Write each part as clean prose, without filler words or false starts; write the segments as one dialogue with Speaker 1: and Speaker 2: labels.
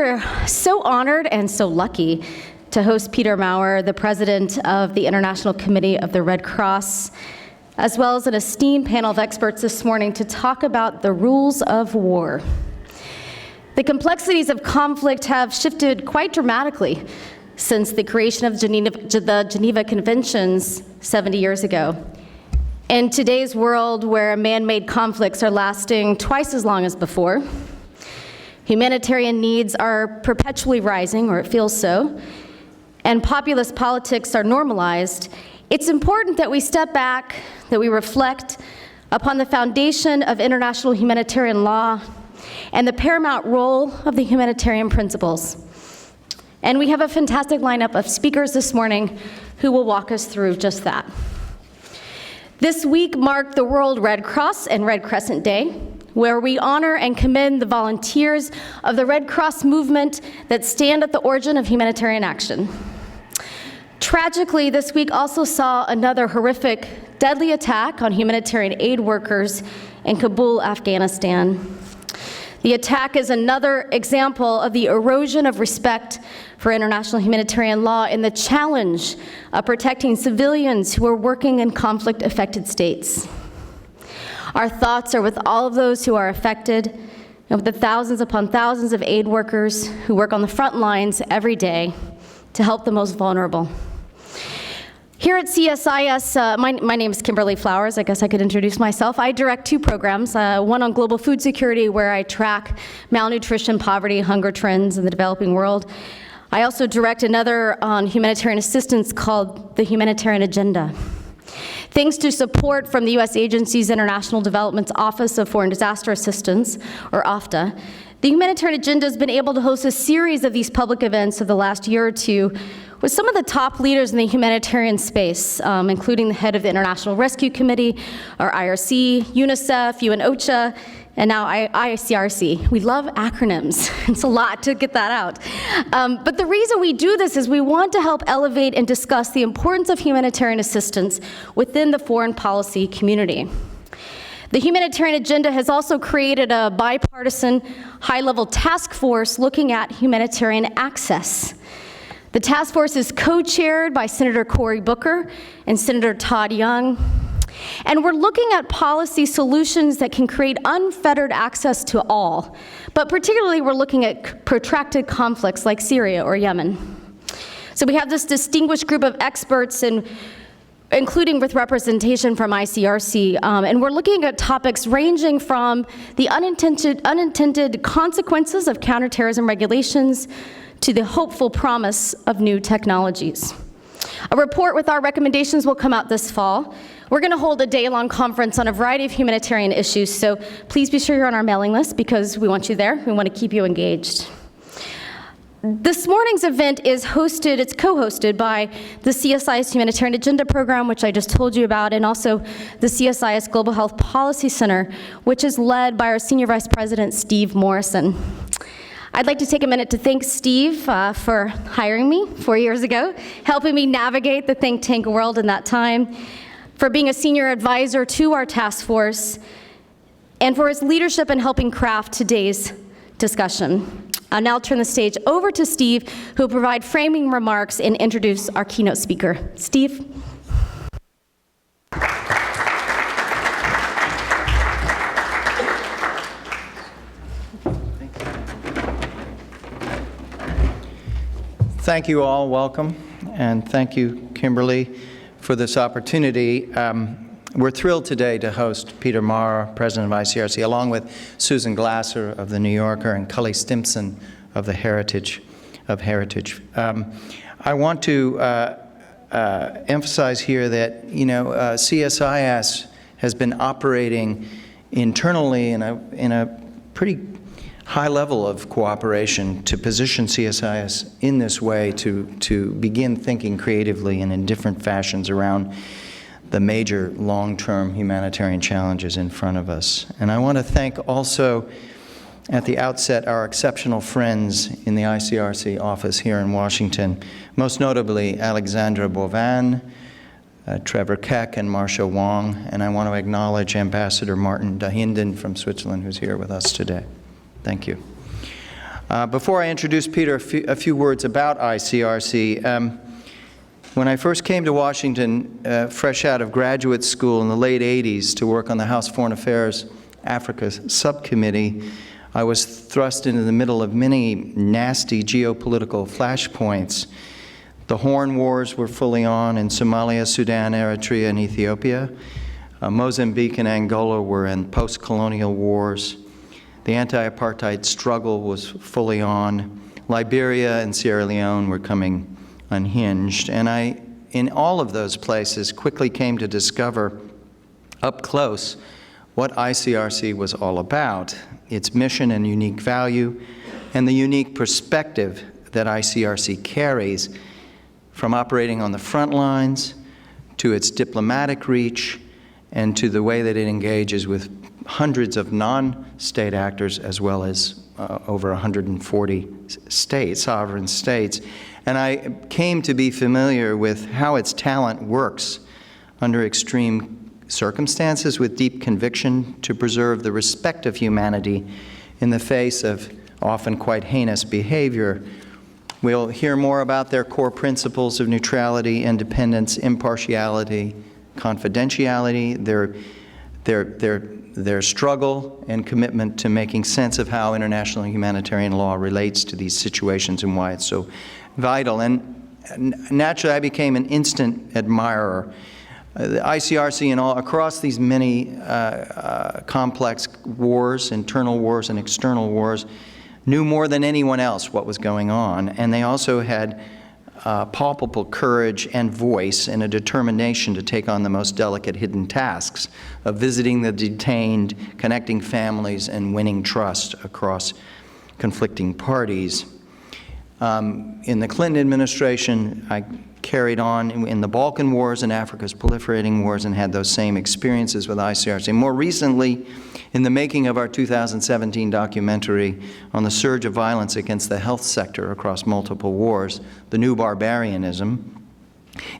Speaker 1: We're so honored and so lucky to host Peter Maurer, the president of the International Committee of the Red Cross, as well as an esteemed panel of experts this morning to talk about the rules of war. The complexities of conflict have shifted quite dramatically since the creation of the Geneva Conventions 70 years ago. In today's world, where man-made conflicts are lasting twice as long as before, humanitarian needs are perpetually rising, or it feels so, and populist politics are normalized, it's important that we step back, that we reflect upon the foundation of international humanitarian law and the paramount role of the humanitarian principles. And we have a fantastic lineup of speakers this morning who will walk us through just that. This week marked the World Red Cross and Red Crescent Day, where we honor and commend the volunteers of the Red Cross movement that stand at the origin of humanitarian action. Tragically, this week also saw another horrific, deadly attack on humanitarian aid workers in Kabul, Afghanistan. The attack is another example of the erosion of respect for international humanitarian law and the challenge of protecting civilians who are working in conflict-affected states. Our thoughts are with all of those who are affected and with the thousands upon thousands of aid workers who work on the front lines every day to help the most vulnerable. Here at CSIS, my name is Kimberly Flowers. I guess I could introduce myself. I direct two programs, one on global food security, where I track malnutrition, poverty, hunger trends in the developing world. I also direct another on humanitarian assistance called the Humanitarian Agenda. Thanks to support from the U.S. agency's International Development's Office of Foreign Disaster Assistance, or OFDA, the Humanitarian Agenda has been able to host a series of these public events over the last year or two with some of the top leaders in the humanitarian space, including the head of the International Rescue Committee, or IRC, UNICEF, UN OCHA, and now ICRC. We love acronyms. It's a lot to get that out. But the reason we do this is we want to help elevate and discuss the importance of humanitarian assistance within the foreign policy community. The Humanitarian Agenda has also created a bipartisan, high-level task force looking at humanitarian access. The task force is co-chaired by Senator Cory Booker and Senator Todd Young. And we're looking at policy solutions that can create unfettered access to all. But particularly, we're looking at protracted conflicts like Syria or Yemen. So we have this distinguished group of experts, including with representation from ICRC, and we're looking at topics ranging from the unintended consequences of counterterrorism regulations to the hopeful promise of new technologies. A report with our recommendations will come out this fall. We're going to hold a day-long conference on a variety of humanitarian issues, so please be sure you're on our mailing list because we want you there. We want to keep you engaged. This morning's event is it's co-hosted by the CSIS Humanitarian Agenda Program, which I just told you about, and also the CSIS Global Health Policy Center, which is led by our Senior Vice President, Steve Morrison. I'd like to take a minute to thank Steve for hiring me 4 years ago, helping me navigate the think tank world in that time, for being a senior advisor to our task force, and for his leadership in helping craft today's discussion. I'll now turn the stage over to Steve, who will provide framing remarks and introduce our keynote speaker. Steve.
Speaker 2: Thank you all, welcome, and thank you, Kimberly, for this opportunity. We're thrilled today to host Peter Maurer, President of ICRC, along with Susan Glasser of The New Yorker and Cully Stimson of the Heritage. I want to emphasize here that, CSIS has been operating internally in a pretty high level of cooperation to position CSIS in this way to begin thinking creatively and in different fashions around the major long-term humanitarian challenges in front of us. And I want to thank also at the outset our exceptional friends in the ICRC office here in Washington, most notably Alexandra Bovan, Trevor Keck, and Marcia Wong. And I want to acknowledge Ambassador Martin Dahinden from Switzerland, who's here with us today. Thank you. Before I introduce Peter, a few words about ICRC. When I first came to Washington, fresh out of graduate school in the late 80s to work on the House Foreign Affairs Africa Subcommittee, I was thrust into the middle of many nasty geopolitical flashpoints. The Horn Wars were fully on in Somalia, Sudan, Eritrea, and Ethiopia. Mozambique and Angola were in post-colonial wars. The anti-apartheid struggle was fully on. Liberia and Sierra Leone were coming unhinged. And I, in all of those places, quickly came to discover up close what ICRC was all about, its mission and unique value, and the unique perspective that ICRC carries from operating on the front lines to its diplomatic reach and to the way that it engages with hundreds of non-state actors as well as over 140 states, sovereign states. And I came to be familiar with how its talent works under extreme circumstances with deep conviction to preserve the respect of humanity in the face of often quite heinous behavior. We'll hear more about their core principles of neutrality, independence, impartiality, confidentiality, their struggle and commitment to making sense of how international humanitarian law relates to these situations and why it's so vital. And naturally, I became an instant admirer. The ICRC and all across these many complex wars, internal wars and external wars, knew more than anyone else what was going on, and they also had palpable courage and voice and a determination to take on the most delicate hidden tasks of visiting the detained, connecting families, and winning trust across conflicting parties. In the Clinton administration, I carried on in the Balkan Wars and Africa's proliferating wars and had those same experiences with ICRC. More recently, in the making of our 2017 documentary on the surge of violence against the health sector across multiple wars, The New Barbarianism,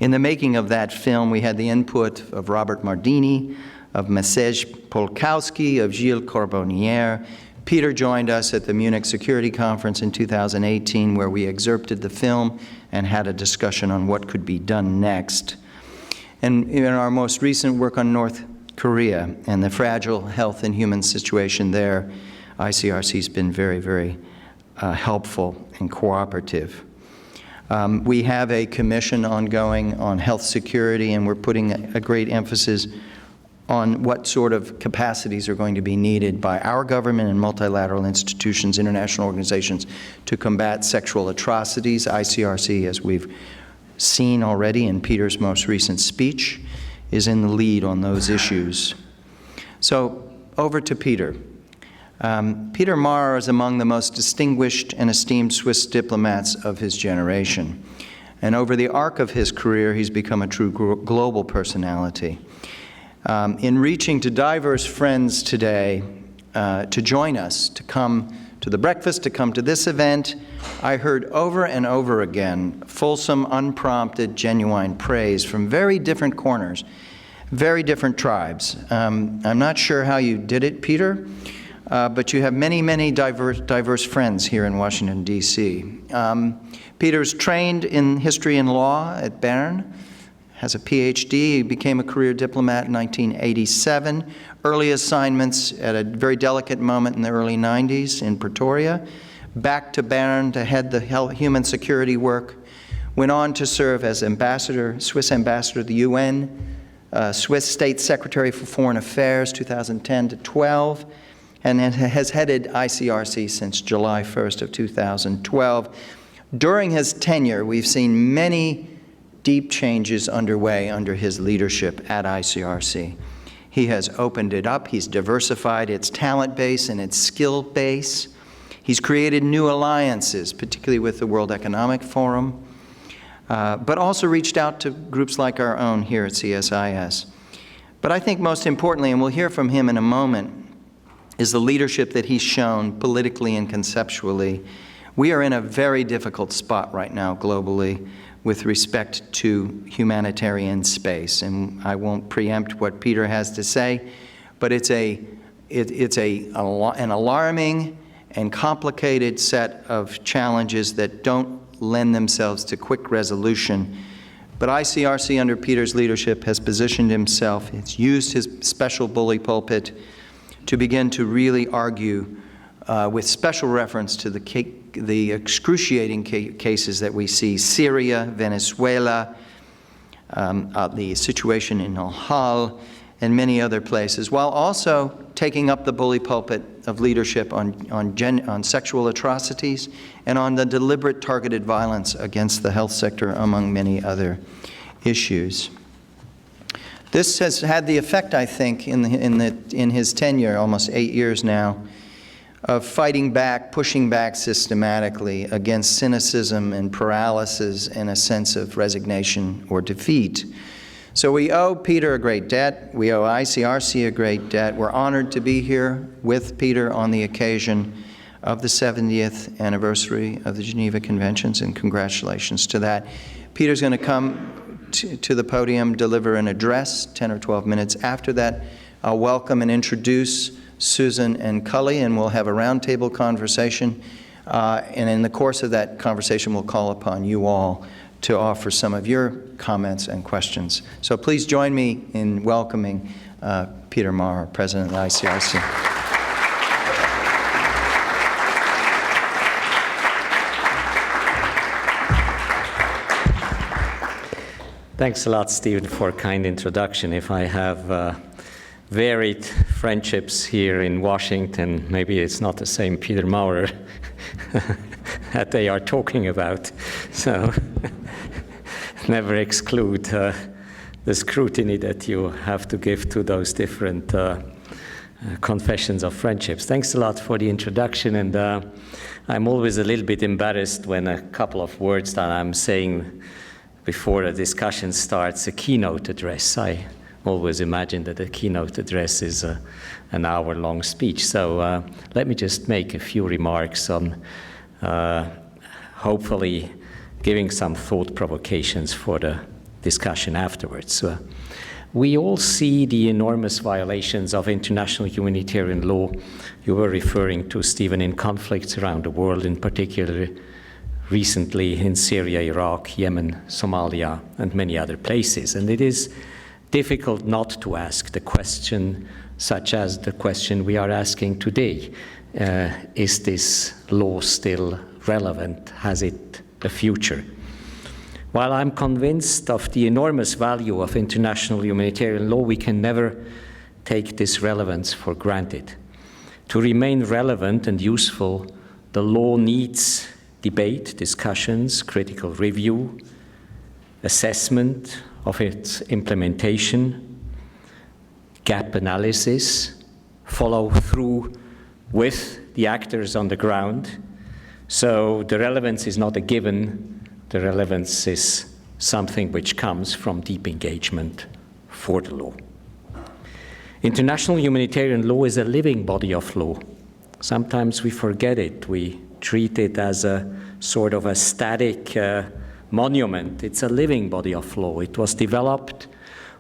Speaker 2: in the making of that film, we had the input of Robert Mardini, of Maciej Polkowski, of Gilles Corbonnier. Peter joined us at the Munich Security Conference in 2018, where we excerpted the film and had a discussion on what could be done next. And in our most recent work on North Korea and the fragile health and human situation there, ICRC's been very, very helpful and cooperative. We have a commission ongoing on health security, and we're putting a great emphasis on what sort of capacities are going to be needed by our government and multilateral institutions, international organizations, to combat sexual atrocities. ICRC, as we've seen already in Peter's most recent speech, is in the lead on those issues. So over to Peter. Peter Maher is among the most distinguished and esteemed Swiss diplomats of his generation. And over the arc of his career, he's become a true global personality. In reaching to diverse friends today to join us, to come to the breakfast, to come to this event, I heard over and over again fulsome, unprompted, genuine praise from very different corners, very different tribes. I'm not sure how you did it, Peter, but you have many, many diverse friends here in Washington, D.C. Peter's trained in history and law at Bern, has a PhD. He became a career diplomat in 1987. Early assignments at a very delicate moment in the early 90s in Pretoria. Back to Bern to head the human security work. Went on to serve as ambassador, Swiss ambassador to the UN, Swiss State Secretary for Foreign Affairs, 2010 to 12, and has headed ICRC since July 1st of 2012. During his tenure, we've seen many deep changes underway under his leadership at ICRC. He has opened it up. He's diversified its talent base and its skill base. He's created new alliances, particularly with the World Economic Forum, but also reached out to groups like our own here at CSIS. But I think most importantly, and we'll hear from him in a moment, is the leadership that he's shown politically and conceptually. We are in a very difficult spot right now globally with respect to humanitarian space. And I won't preempt what Peter has to say, but it's an alarming and complicated set of challenges that don't lend themselves to quick resolution. But ICRC, under Peter's leadership, has positioned himself, it's used his special bully pulpit to begin to really argue with special reference to the excruciating cases that we see: Syria, Venezuela, the situation in Al-Hal, and many other places, while also taking up the bully pulpit of leadership on sexual atrocities and on the deliberate targeted violence against the health sector, among many other issues. This has had the effect, I think, in his tenure, almost 8 years now, of fighting back, pushing back systematically against cynicism and paralysis and a sense of resignation or defeat. So we owe Peter a great debt. We owe ICRC a great debt. We're honored to be here with Peter on the occasion of the 70th anniversary of the Geneva Conventions, and congratulations to that. Peter's going to come to the podium, deliver an address, 10 or 12 minutes. After that, I'll welcome and introduce Susan and Cullen, and we'll have a roundtable conversation. And in the course of that conversation, we'll call upon you all to offer some of your comments and questions. So please join me in welcoming Peter Maher, President of the ICRC.
Speaker 3: Thanks a lot, Stephen, for a kind introduction. If I have varied friendships here in Washington, maybe it's not the same Peter Maher that they are talking about. So never exclude the scrutiny that you have to give to those different confessions of friendships. Thanks a lot for the introduction, and I'm always a little bit embarrassed when a couple of words that I'm saying before a discussion starts, a keynote address. I always imagine that a keynote address is an hour-long speech. So let me just make a few remarks on hopefully giving some thought provocations for the discussion afterwards. We all see the enormous violations of international humanitarian law you were referring to, Stephen, in conflicts around the world, in particular recently in Syria, Iraq, Yemen, Somalia, and many other places. And it is difficult not to ask the question, such as the question we are asking today. Is this law still relevant? Has it a future? While I'm convinced of the enormous value of international humanitarian law, we can never take this relevance for granted. To remain relevant and useful, the law needs debate, discussions, critical review, assessment of its implementation, gap analysis, follow through with the actors on the ground. So the relevance is not a given. The relevance is something which comes from deep engagement for the law. International humanitarian law is a living body of law. Sometimes we forget it. We treat it as a sort of a static monument. It's a living body of law. It was developed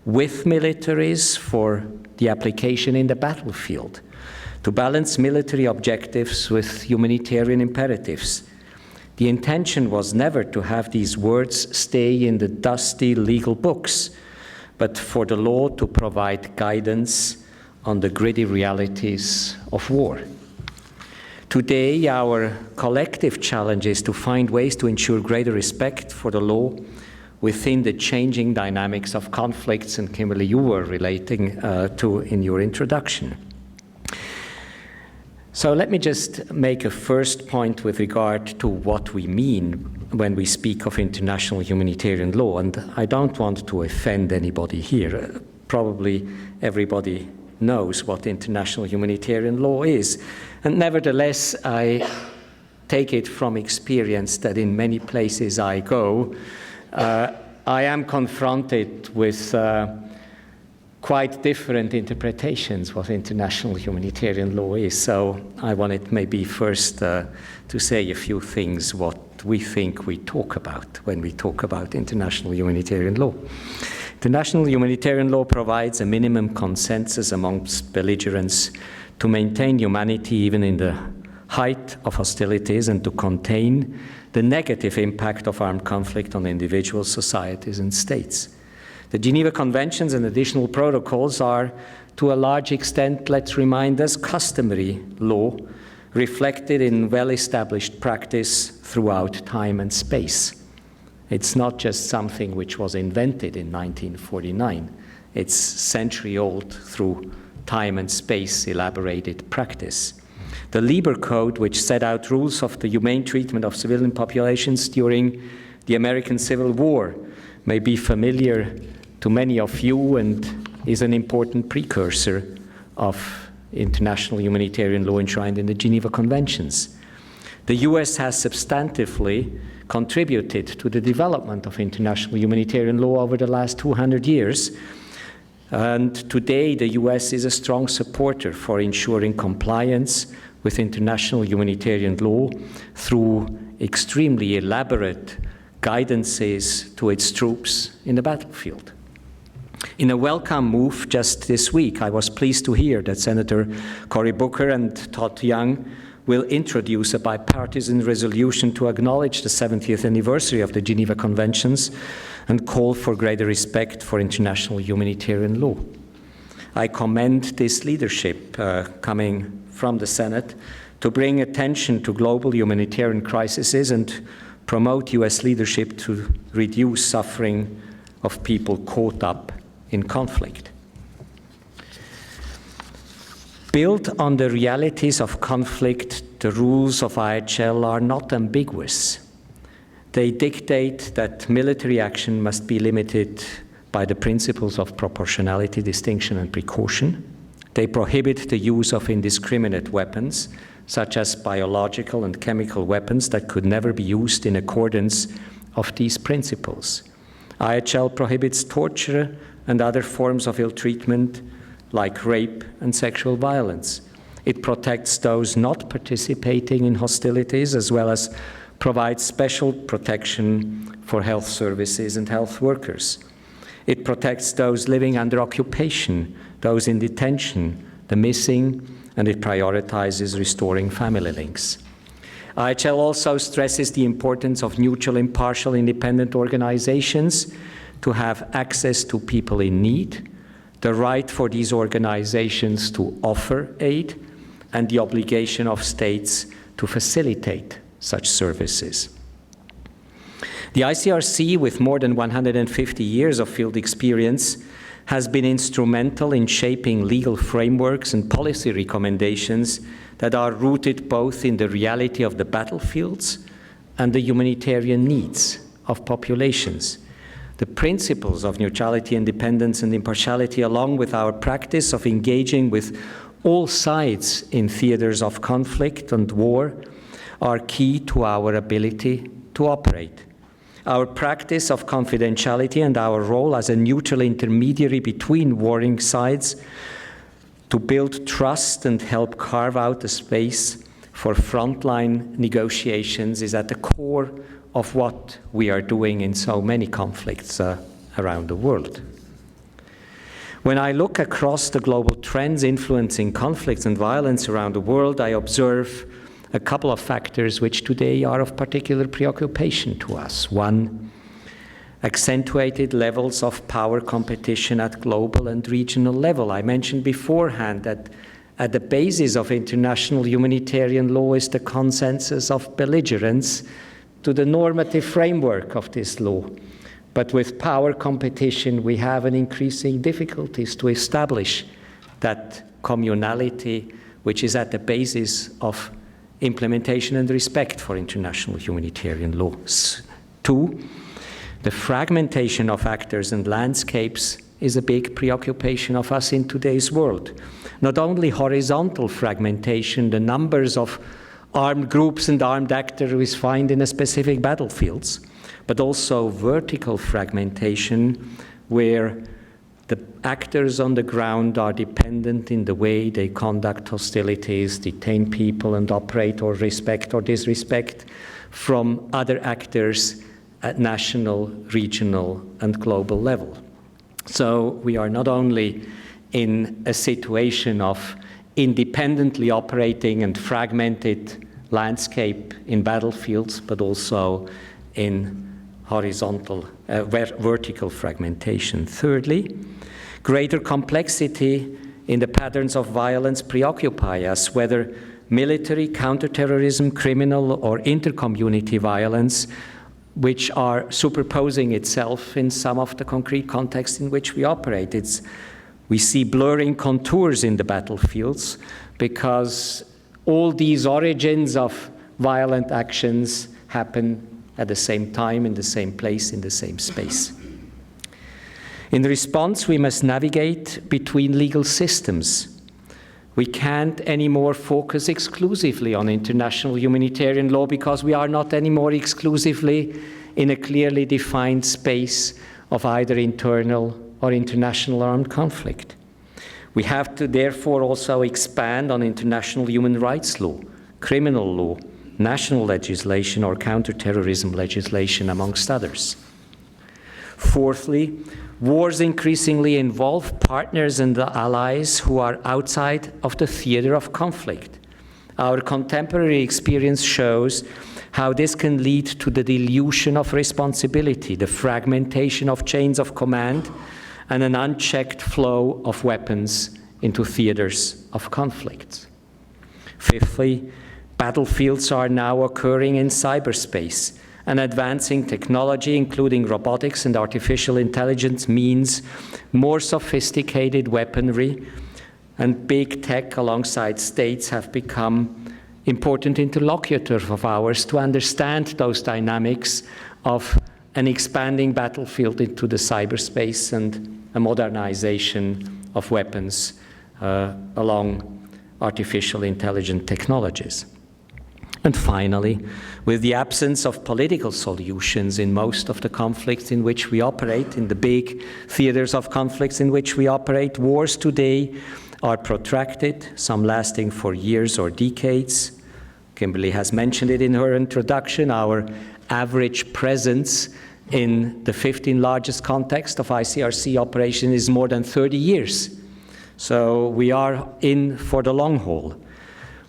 Speaker 3: with militaries for the application in the battlefield, to balance military objectives with humanitarian imperatives. The intention was never to have these words stay in the dusty legal books, but for the law to provide guidance on the gritty realities of war. Today, our collective challenge is to find ways to ensure greater respect for the law within the changing dynamics of conflicts, and Kimberly, you were relating to in your introduction. So let me just make a first point with regard to what we mean when we speak of international humanitarian law, and I don't want to offend anybody here. Probably everybody knows what international humanitarian law is, and nevertheless, I take it from experience that in many places I go, I am confronted with quite different interpretations what international humanitarian law is. So I wanted maybe first to say a few things what we think we talk about when we talk about international humanitarian law. International humanitarian law provides a minimum consensus amongst belligerents to maintain humanity even in the height of hostilities and to contain the negative impact of armed conflict on individual societies and states. The Geneva Conventions and additional protocols are, to a large extent, let's remind us, customary law reflected in well-established practice throughout time and space. It's not just something which was invented in 1949. It's century-old through time and space elaborated practice. The Lieber Code, which set out rules of the humane treatment of civilian populations during the American Civil War, may be familiar to many of you and is an important precursor of international humanitarian law enshrined in the Geneva Conventions. The US has substantively contributed to the development of international humanitarian law over the last 200 years. And today, the US is a strong supporter for ensuring compliance with international humanitarian law through extremely elaborate guidances to its troops in the battlefield. In a welcome move just this week, I was pleased to hear that Senator Cory Booker and Todd Young will introduce a bipartisan resolution to acknowledge the 70th anniversary of the Geneva Conventions and call for greater respect for international humanitarian law. I commend this leadership coming from the Senate to bring attention to global humanitarian crises and promote US leadership to reduce suffering of people caught up in conflict. Built on the realities of conflict, the rules of IHL are not ambiguous. They dictate that military action must be limited by the principles of proportionality, distinction, and precaution. They prohibit the use of indiscriminate weapons, such as biological and chemical weapons that could never be used in accordance of these principles. IHL prohibits torture and other forms of ill treatment, like rape and sexual violence. It protects those not participating in hostilities, as well as provides special protection for health services and health workers. It protects those living under occupation, those in detention, the missing, and it prioritizes restoring family links. IHL also stresses the importance of neutral, impartial, independent organizations to have access to people in need, the right for these organizations to offer aid, and the obligation of states to facilitate such services. The ICRC, with more than 150 years of field experience, has been instrumental in shaping legal frameworks and policy recommendations that are rooted both in the reality of the battlefields and the humanitarian needs of populations. The principles of neutrality, independence, and impartiality, along with our practice of engaging with all sides in theaters of conflict and war, are key to our ability to operate. Our practice of confidentiality and our role as a neutral intermediary between warring sides to build trust and help carve out a space for frontline negotiations is at the core of what we are doing in so many conflicts around the world. When I look across the global trends influencing conflicts and violence around the world, I observe a couple of factors which today are of particular preoccupation to us. One, accentuated levels of power competition at global and regional level. I mentioned beforehand that at the basis of international humanitarian law is the consensus of belligerents to the normative framework of this law. But with power competition, we have an increasing difficulties to establish that communality, which is at the basis of implementation and respect for international humanitarian laws. Two, the fragmentation of actors and landscapes is a big preoccupation of us in today's world. Not only horizontal fragmentation, the numbers of armed groups and armed actors we find in a specific battlefields, but also vertical fragmentation where the actors on the ground are dependent in the way they conduct hostilities, detain people, and operate or respect or disrespect from other actors at national, regional, and global level. So we are not only in a situation of independently operating and fragmented landscape in battlefields, but also in vertical fragmentation. Thirdly, greater complexity in the patterns of violence preoccupy us, whether military, counterterrorism, criminal, or intercommunity violence, which are superposing itself in some of the concrete contexts in which we operate. We see blurring contours in the battlefields because all these origins of violent actions happen at the same time, in the same place, in the same space. In response, we must navigate between legal systems. We can't anymore focus exclusively on international humanitarian law because we are not anymore exclusively in a clearly defined space of either internal or international armed conflict. We have to therefore also expand on international human rights law, criminal law, national legislation, or counterterrorism legislation, amongst others. Fourthly, wars increasingly involve partners and allies who are outside of the theater of conflict. Our contemporary experience shows how this can lead to the dilution of responsibility, the fragmentation of chains of command, and an unchecked flow of weapons into theaters of conflict. Fifthly, battlefields are now occurring in cyberspace, and advancing technology, including robotics and artificial intelligence, means more sophisticated weaponry, and big tech alongside states have become important interlocutors of ours to understand those dynamics of an expanding battlefield into the cyberspace and a modernization of weapons along artificial intelligence technologies. And finally, with the absence of political solutions in most of the conflicts in which we operate, in the big theaters of conflicts in which we operate, wars today are protracted, some lasting for years or decades. Kimberly has mentioned it in her introduction. Our average presence in the 15 largest context of ICRC operation is more than 30 years. So we are in for the long haul.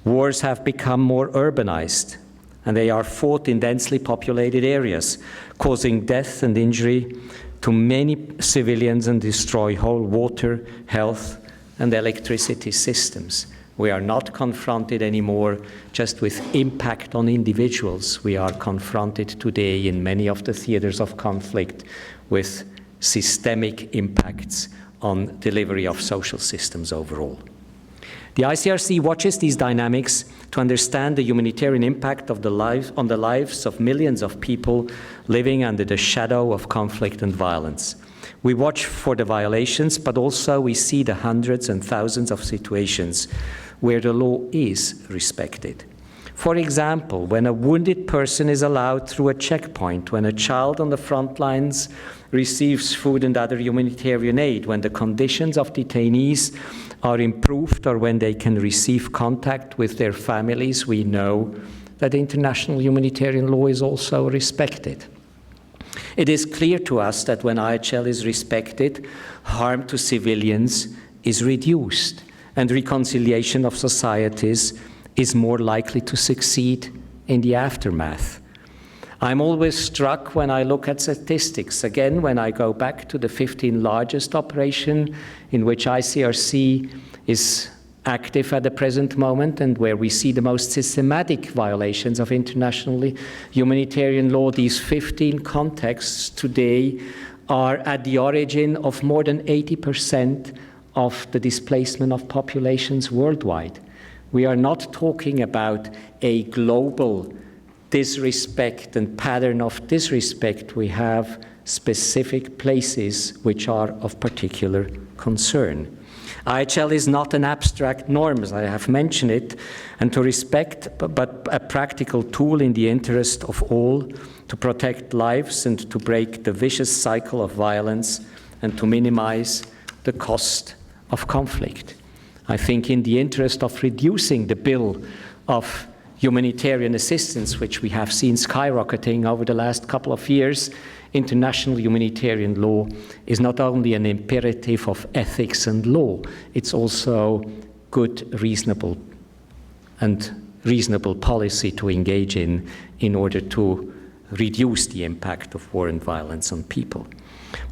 Speaker 3: Wars have become more urbanized, and they are fought in densely populated areas, causing death and injury to many civilians and destroy whole water, health, and electricity systems. We are not confronted anymore just with impact on individuals. We are confronted today in many of the theaters of conflict with systemic impacts on delivery of social systems overall. The ICRC watches these dynamics to understand the humanitarian impact of on the lives of millions of people living under the shadow of conflict and violence. We watch for the violations, but also we see the hundreds and thousands of situations where the law is respected. For example, when a wounded person is allowed through a checkpoint, when a child on the front lines receives food and other humanitarian aid, when the conditions of detainees are improved, or when they can receive contact with their families, we know that international humanitarian law is also respected. It is clear to us that when IHL is respected, harm to civilians is reduced, and reconciliation of societies is more likely to succeed in the aftermath. I'm always struck when I look at statistics. Again, when I go back to the 15 largest operation in which ICRC is active at the present moment and where we see the most systematic violations of international humanitarian law, these 15 contexts today are at the origin of more than 80% of the displacement of populations worldwide. We are not talking about a global disrespect and pattern of disrespect. We have specific places which are of particular concern. IHL is not an abstract norm, as I have mentioned it, and to respect, but a practical tool in the interest of all to protect lives and to break the vicious cycle of violence and to minimize the cost of conflict. I think in the interest of reducing the bill of humanitarian assistance, which we have seen skyrocketing over the last couple of years, international humanitarian law is not only an imperative of ethics and law, it's also good, reasonable, and reasonable policy to engage in order to reduce the impact of war and violence on people.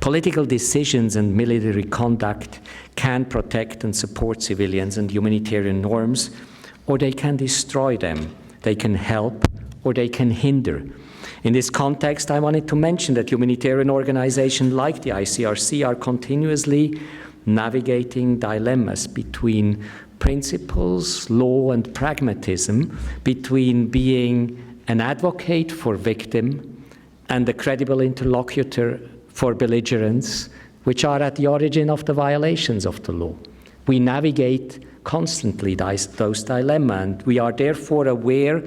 Speaker 3: Political decisions and military conduct can protect and support civilians and humanitarian norms, or they can destroy them. They can help, or they can hinder. In this context, I wanted to mention that humanitarian organizations like the ICRC are continuously navigating dilemmas between principles, law, and pragmatism, between being an advocate for victim and a credible interlocutor for belligerents, which are at the origin of the violations of the law. We navigate constantly those dilemmas, and we are therefore aware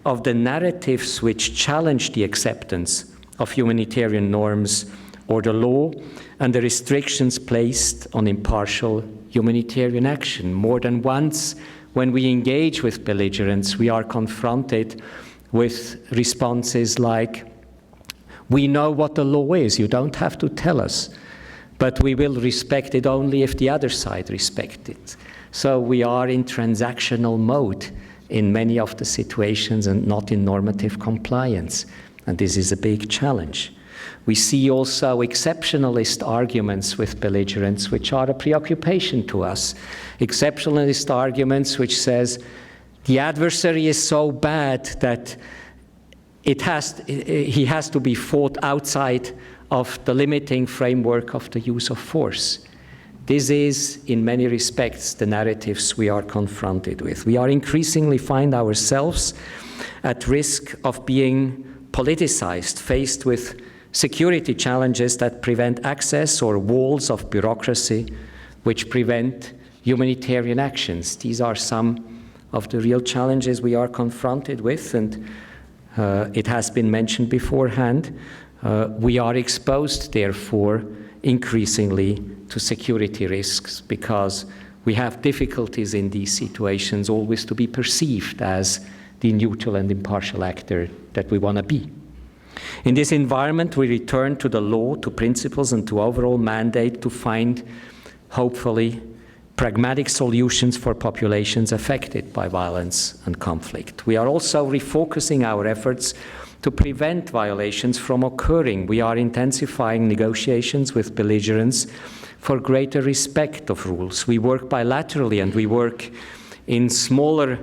Speaker 3: of the narratives which challenge the acceptance of humanitarian norms or the law and the restrictions placed on impartial humanitarian action. More than once, when we engage with belligerents, we are confronted with responses like, "We know what the law is, you don't have to tell us, but we will respect it only if the other side respects it." So we are in transactional mode in many of the situations and not in normative compliance. And this is a big challenge. We see also exceptionalist arguments with belligerents, which are a preoccupation to us. Exceptionalist arguments which says the adversary is so bad that he has to be fought outside of the limiting framework of the use of force. This is, in many respects, the narratives we are confronted with. We are increasingly find ourselves at risk of being politicized, faced with security challenges that prevent access or walls of bureaucracy which prevent humanitarian actions. These are some of the real challenges we are confronted with, and it has been mentioned beforehand. We are exposed, therefore, increasingly to security risks because we have difficulties in these situations always to be perceived as the neutral and impartial actor that we want to be. In this environment, we return to the law, to principles, and to overall mandate to find, hopefully, pragmatic solutions for populations affected by violence and conflict. We are also refocusing our efforts to prevent violations from occurring. We are intensifying negotiations with belligerents for greater respect of rules. We work bilaterally and we work in smaller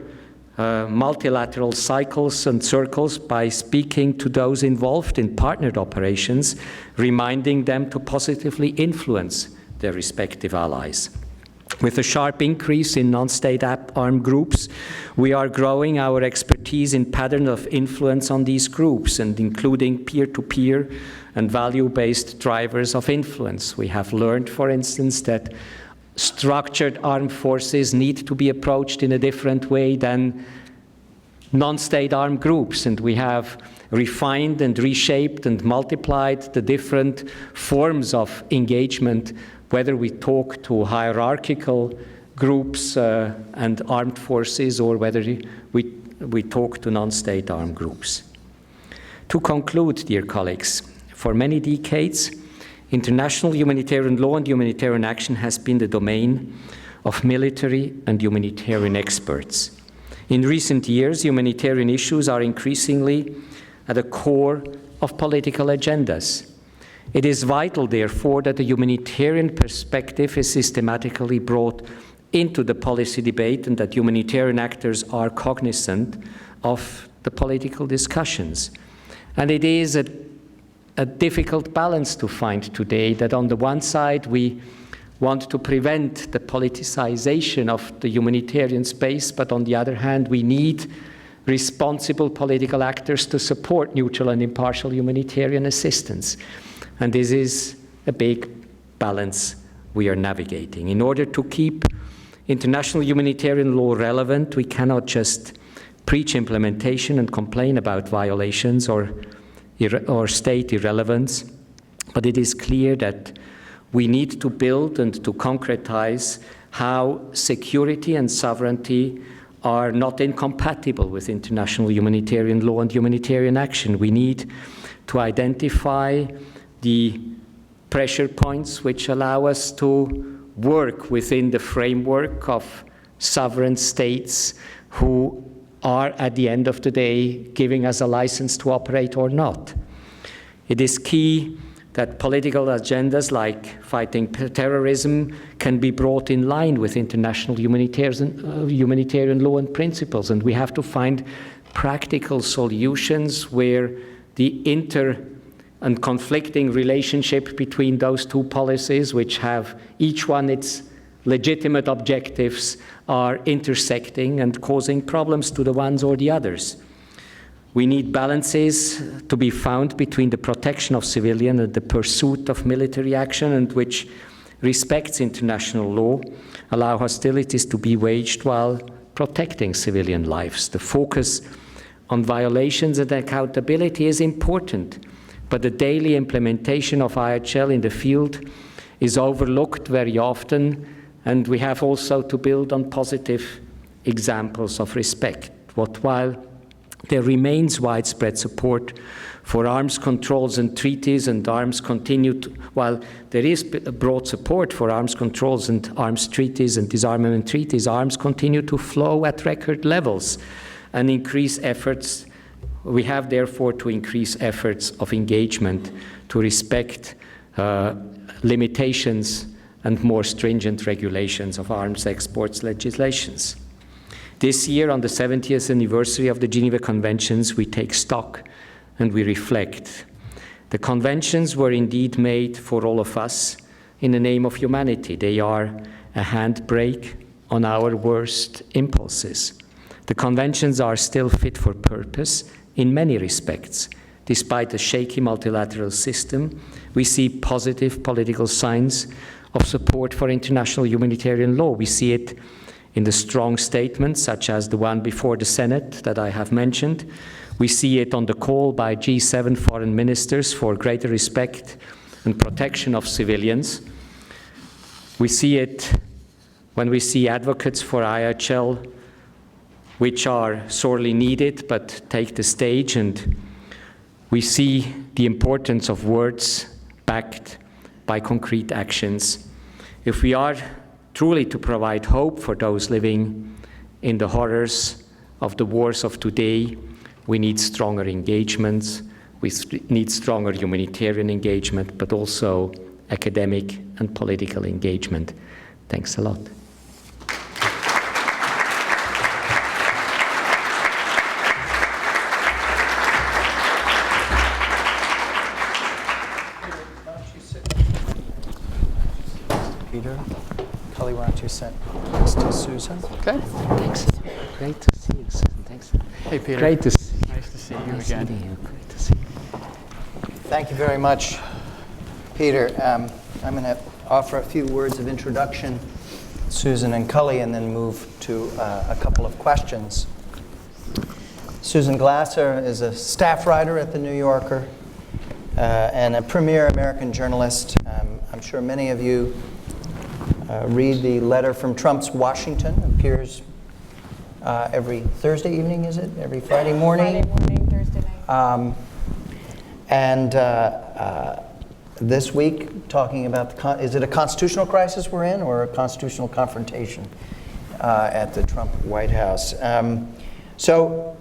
Speaker 3: multilateral cycles and circles by speaking to those involved in partnered operations, reminding them to positively influence their respective allies. With a sharp increase in non-state armed groups, we are growing our expertise in patterns of influence on these groups, and including peer-to-peer and value-based drivers of influence. We have learned, for instance, that structured armed forces need to be approached in a different way than non-state armed groups, and we have refined and reshaped and multiplied the different forms of engagement, whether we talk to hierarchical groups and armed forces or whether we talk to non-state armed groups. To conclude, dear colleagues, for many decades, international humanitarian law and humanitarian action has been the domain of military and humanitarian experts. In recent years, humanitarian issues are increasingly at the core of political agendas. It is vital, therefore, that the humanitarian perspective is systematically brought into the policy debate and that humanitarian actors are cognizant of the political discussions. And it is a difficult balance to find today, that on the one side we want to prevent the politicization of the humanitarian space, but on the other hand we need responsible political actors to support neutral and impartial humanitarian assistance. And this is a big balance we are navigating. In order to keep international humanitarian law relevant, we cannot just preach implementation and complain about violations or state irrelevance, but it is clear that we need to build and to concretize how security and sovereignty are not incompatible with international humanitarian law and humanitarian action. We need to identify the pressure points which allow us to work within the framework of sovereign states who are at the end of the day giving us a license to operate or not. It is key that political agendas like fighting terrorism can be brought in line with international humanitarian law and principles, and we have to find practical solutions where the inter and conflicting relationship between those two policies, which have each one its legitimate objectives, are intersecting and causing problems to the ones or the others. We need balances to be found between the protection of civilians and the pursuit of military action, and which respects international law, allow hostilities to be waged while protecting civilian lives. The focus on violations and accountability is important, but the daily implementation of IHL in the field is overlooked very often, and we have also to build on positive examples of respect. While there remains widespread support for arms controls and treaties, and while there is broad support for arms controls and arms treaties and disarmament treaties, arms continue to flow at record levels and increase efforts. We have therefore to increase efforts of engagement to respect limitations and more stringent regulations of arms exports legislations. This year, on the 70th anniversary of the Geneva Conventions, we take stock and we reflect. The conventions were indeed made for all of us in the name of humanity. They are a handbrake on our worst impulses. The conventions are still fit for purpose in many respects. Despite a shaky multilateral system, we see positive political signs of support for international humanitarian law. We see it in the strong statements, such as the one before the Senate that I have mentioned. We see it on the call by G7 foreign ministers for greater respect and protection of civilians. We see it when we see advocates for IHL, which are sorely needed but take the stage, and we see the importance of words backed by concrete actions. If we are truly to provide hope for those living in the horrors of the wars of today, we need stronger engagements, we need stronger humanitarian engagement, but also academic and political engagement. Thanks a lot.
Speaker 2: Peter, Cully, why don't you sit next to Susan?
Speaker 4: Okay.
Speaker 3: Thanks. Great to see you, Susan. Thanks.
Speaker 4: Hey, Peter.
Speaker 3: Great to see you.
Speaker 4: Nice to see you
Speaker 3: Nice
Speaker 4: again.
Speaker 3: meeting you. Great to see you.
Speaker 2: Thank you very much, Peter. I'm going to offer a few words of introduction, Susan and Cully, and then move to a couple of questions. Susan Glasser is a staff writer at The New Yorker and a premier American journalist. I'm sure many of you read the letter from Trump's Washington. It appears every Thursday evening, is it? Every Friday morning?
Speaker 5: Friday morning, Thursday night.
Speaker 2: And this week, talking about, is it a constitutional crisis we're in, or a constitutional confrontation at the Trump White House? So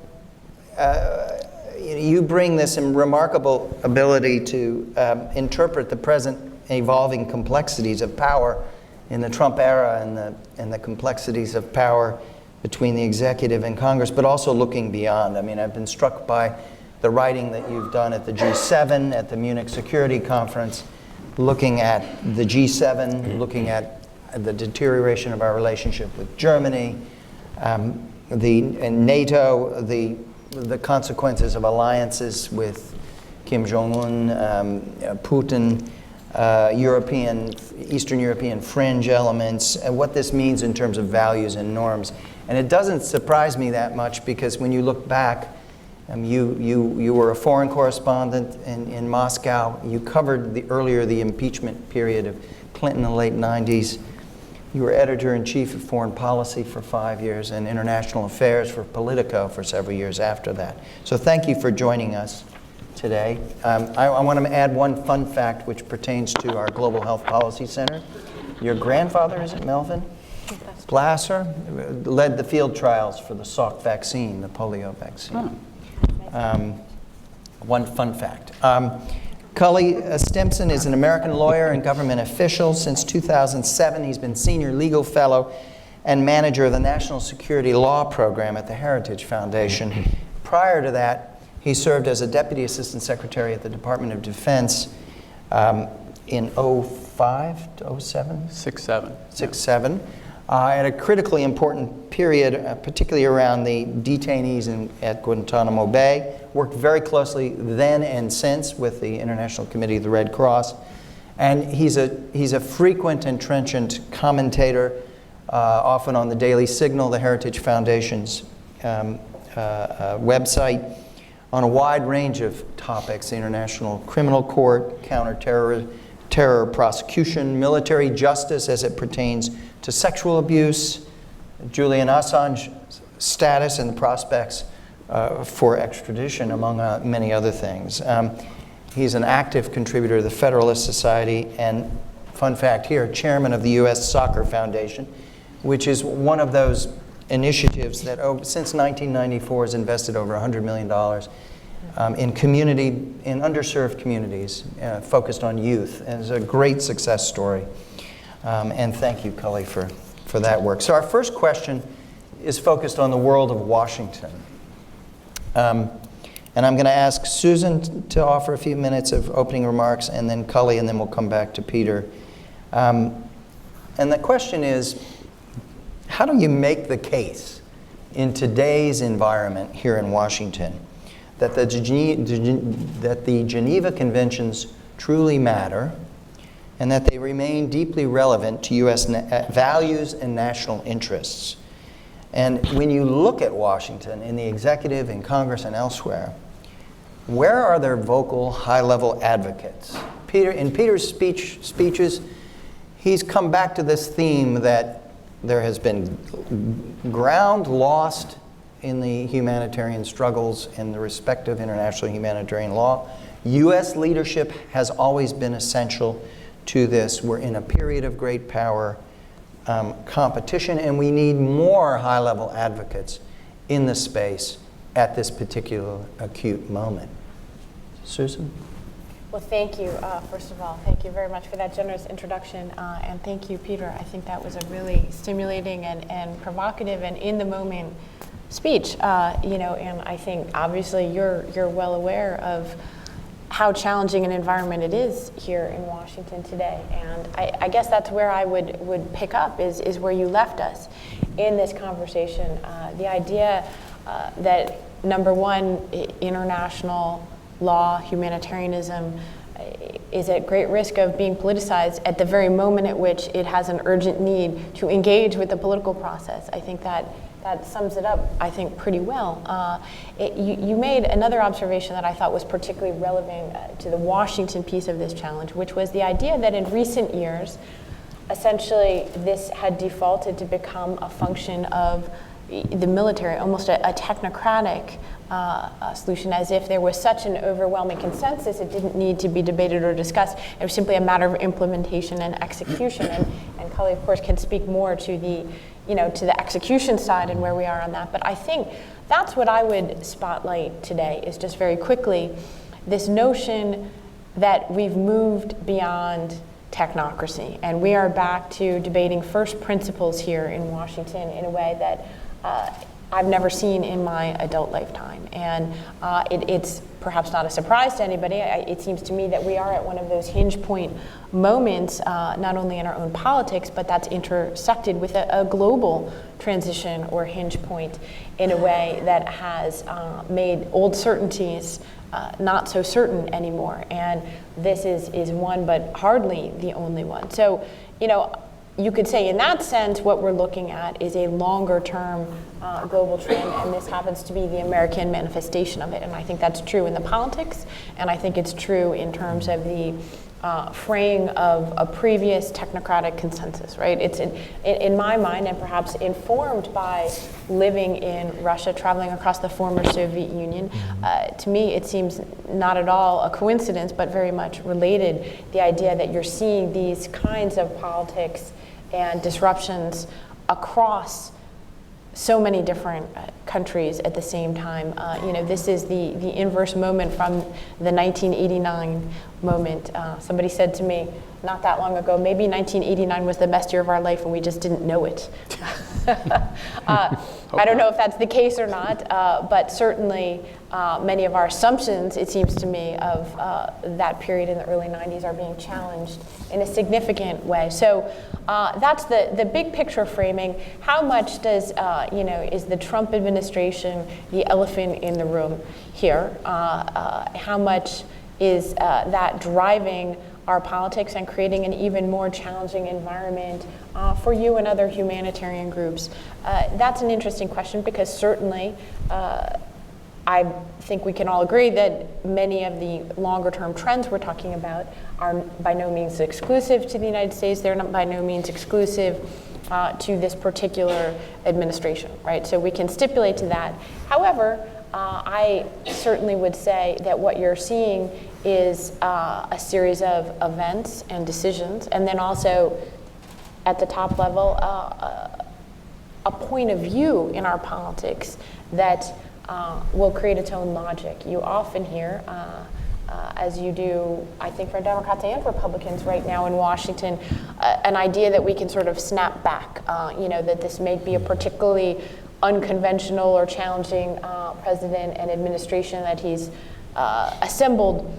Speaker 2: you bring this remarkable ability to interpret the present evolving complexities of power in the Trump era, and the complexities of power between the executive and Congress, but also looking beyond. I mean, I've been struck by the writing that you've done at the G7, at the Munich Security Conference, looking at the G7, looking at the deterioration of our relationship with Germany, and NATO, the consequences of alliances with Kim Jong-un, Putin, Eastern European fringe elements, and what this means in terms of values and norms. And it doesn't surprise me that much, because when you look back, you were a foreign correspondent in Moscow. You covered the impeachment period of Clinton in the late 90s. You were editor-in-chief of foreign policy for 5 years and international affairs for Politico for several years after that. So thank you for joining us today. I want to add one fun fact which pertains to our Global Health Policy Center. Your grandfather, is it Melvin? Blasser led the field trials for the Salk vaccine, the polio vaccine. One fun fact. Cully Stimson is an American lawyer and government official. Since 2007, he's been senior legal fellow and manager of the National Security Law Program at the Heritage Foundation. Prior to that, he served as a deputy assistant secretary at the Department of Defense in 05 to 07?
Speaker 4: 6-7.
Speaker 2: 6-7. At a critically important period, particularly around the detainees at Guantanamo Bay. Worked very closely then and since with the International Committee of the Red Cross. And he's a frequent and trenchant commentator, often on the Daily Signal, the Heritage Foundation's website, on a wide range of topics: the International Criminal Court, terror prosecution, military justice as it pertains to sexual abuse, Julian Assange's status and the prospects for extradition, among many other things. He's an active contributor to the Federalist Society and, fun fact here, chairman of the U.S. Soccer Foundation, which is one of those initiatives that since 1994 has invested over $100 million in underserved communities focused on youth. And it's a great success story. And thank you, Cully, for that work. So our first question is focused on the world of Washington. And I'm going to ask Susan to offer a few minutes of opening remarks, and then Cully, and then we'll come back to Peter. And the question is, how do you make the case in today's environment here in Washington that the Geneva Conventions truly matter, and that they remain deeply relevant to U.S. values and national interests? And when you look at Washington in the executive, in Congress, and elsewhere, where are their vocal, high-level advocates? In Peter's speeches, he's come back to this theme that there has been ground lost in the humanitarian struggles and the respect of international humanitarian law. U.S. leadership has always been essential to this. We're in a period of great power competition, and we need more high-level advocates in the space at this particular acute moment. Susan?
Speaker 5: Well, thank you. First of all, thank you very much for that generous introduction, and thank you, Peter. I think that was a really stimulating and provocative and in-the-moment speech. And I think obviously you're well aware of how challenging an environment it is here in Washington today. And I guess that's where I would pick up is where you left us in this conversation. The idea that, number one, international law, humanitarianism, is at great risk of being politicized at the very moment at which it has an urgent need to engage with the political process. I think that sums it up, I think, pretty well. You made another observation that I thought was particularly relevant to the Washington piece of this challenge, which was the idea that in recent years, essentially, this had defaulted to become a function of the military, almost a technocratic solution, as if there was such an overwhelming consensus, it didn't need to be debated or discussed. It was simply a matter of implementation and execution. And Cully, of course, can speak more to the execution side and where we are on that. But I think that's what I would spotlight today, is just very quickly this notion that we've moved beyond technocracy, and we are back to debating first principles here in Washington in a way that I've never seen in my adult lifetime. And it's perhaps not a surprise to anybody. It seems to me that we are at one of those hinge point moments, not only in our own politics, but that's intersected with a global transition or hinge point in a way that has made old certainties not so certain anymore. And this is one, but hardly the only one. So, you could say in that sense, what we're looking at is a longer term global trend, and this happens to be the American manifestation of it. And I think that's true in the politics, and I think it's true in terms of the fraying of a previous technocratic consensus, right? It's in my mind, and perhaps informed by living in Russia, traveling across the former Soviet Union, to me it seems not at all a coincidence, but very much related, the idea that you're seeing these kinds of politics and disruptions across so many different countries at the same time. This is the inverse moment from the 1989 moment. Somebody said to me not that long ago, maybe 1989 was the best year of our life and we just didn't know it. I don't know if that's the case or not, but certainly many of our assumptions, it seems to me, of that period in the early 90s are being challenged in a significant way. So that's the big picture framing. How much does, is the Trump administration the elephant in the room here? How much is that driving our politics and creating an even more challenging environment for you and other humanitarian groups? That's an interesting question, because certainly I think we can all agree that many of the longer term trends we're talking about are by no means exclusive to the United States. They're not by no means exclusive to this particular administration, right? So we can stipulate to that. However, I certainly would say that what you're seeing is a series of events and decisions, and then also at the top level, a point of view in our politics that will create its own logic. You often hear, as you do, I think, for Democrats and Republicans right now in Washington, an idea that we can sort of snap back, that this may be a particularly unconventional or challenging president and administration that he's assembled.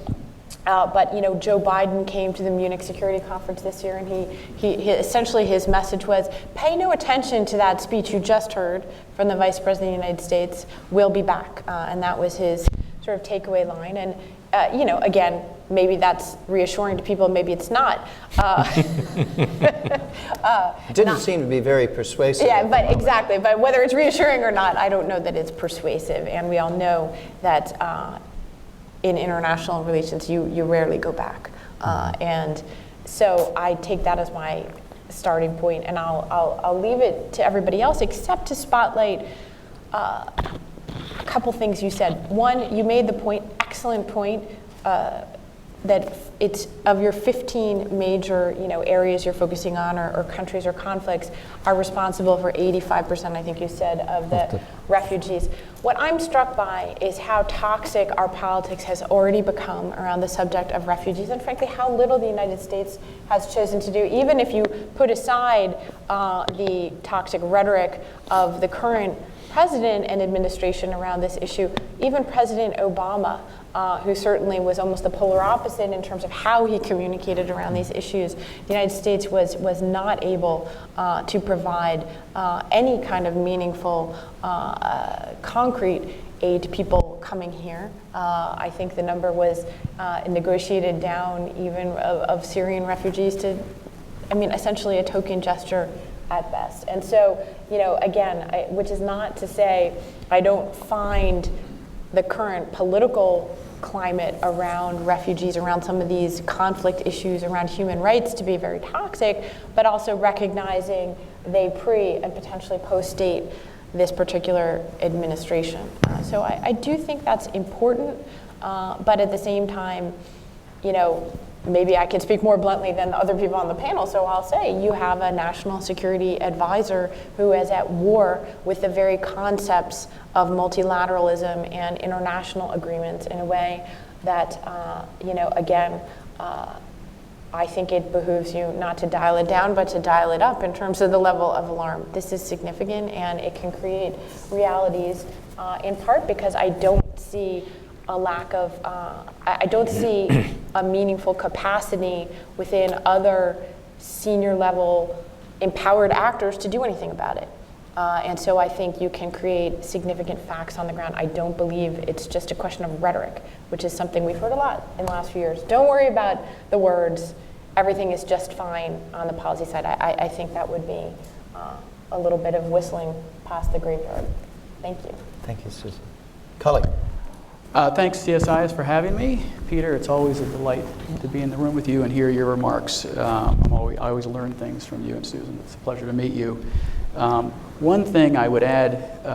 Speaker 5: But Joe Biden came to the Munich Security Conference this year, and he essentially his message was, pay no attention to that speech you just heard from the Vice President of the United States. We'll be back, and that was his sort of takeaway line. And again, maybe that's reassuring to people, maybe it's not.
Speaker 4: It didn't seem to be very persuasive.
Speaker 5: Yeah, but exactly. But whether it's reassuring or not, I don't know that it's persuasive. And we all know that in international relations, you rarely go back. And so I take that as my starting point, and I'll leave it to everybody else except to spotlight a couple things you said. One, you made the point, excellent point, that it's of your 15 major areas you're focusing on, or countries or conflicts, are responsible for 85%, I think you said, of the refugees. What I'm struck by is how toxic our politics has already become around the subject of refugees, and frankly how little the United States has chosen to do. Even if you put aside the toxic rhetoric of the current president and administration around this issue, even President Obama, who certainly was almost the polar opposite in terms of how he communicated around these issues, the United States was not able to provide any kind of meaningful, concrete aid to people coming here. I think the number was negotiated down even of Syrian refugees to, essentially a token gesture at best. And so, again, which is not to say I don't find the current political climate around refugees, around some of these conflict issues, around human rights to be very toxic, but also recognizing they pre and potentially post-date this particular administration. So I do think that's important, but at the same time, maybe I can speak more bluntly than other people on the panel, so I'll say you have a national security advisor who is at war with the very concepts of multilateralism and international agreements in a way that, again, I think it behooves you not to dial it down, but to dial it up in terms of the level of alarm. This is significant, and it can create realities, in part because I don't see a lack of, I don't see a meaningful capacity within other senior level empowered actors to do anything about it. And so I think you can create significant facts on the ground. I don't believe it's just a question of rhetoric, which is something we've heard a lot in the last few years. Don't worry about the words. Everything is just fine on the policy side. I think that would be a little bit of whistling past the graveyard. Thank you.
Speaker 4: Thank you, Susan. Colleague.
Speaker 6: Thanks, CSIS, for having me. Peter, it's always a delight to be in the room with you and hear your remarks. I always learn things from you and Susan. It's a pleasure to meet you. One thing I would add,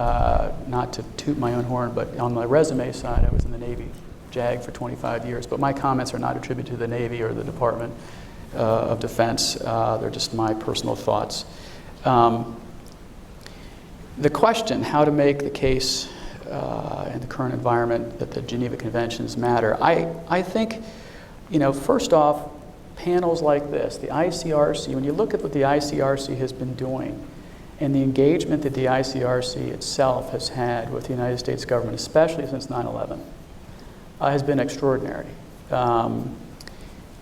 Speaker 6: not to toot my own horn, but on the resume side, I was in the Navy, JAG, for 25 years. But my comments are not attributed to the Navy or the Department of Defense. They're just my personal thoughts. The question, how to make the case in the current environment that the Geneva Conventions matter, I think, first off, panels like this, the ICRC, when you look at what the ICRC has been doing and the engagement that the ICRC itself has had with the United States government, especially since 9/11, has been extraordinary.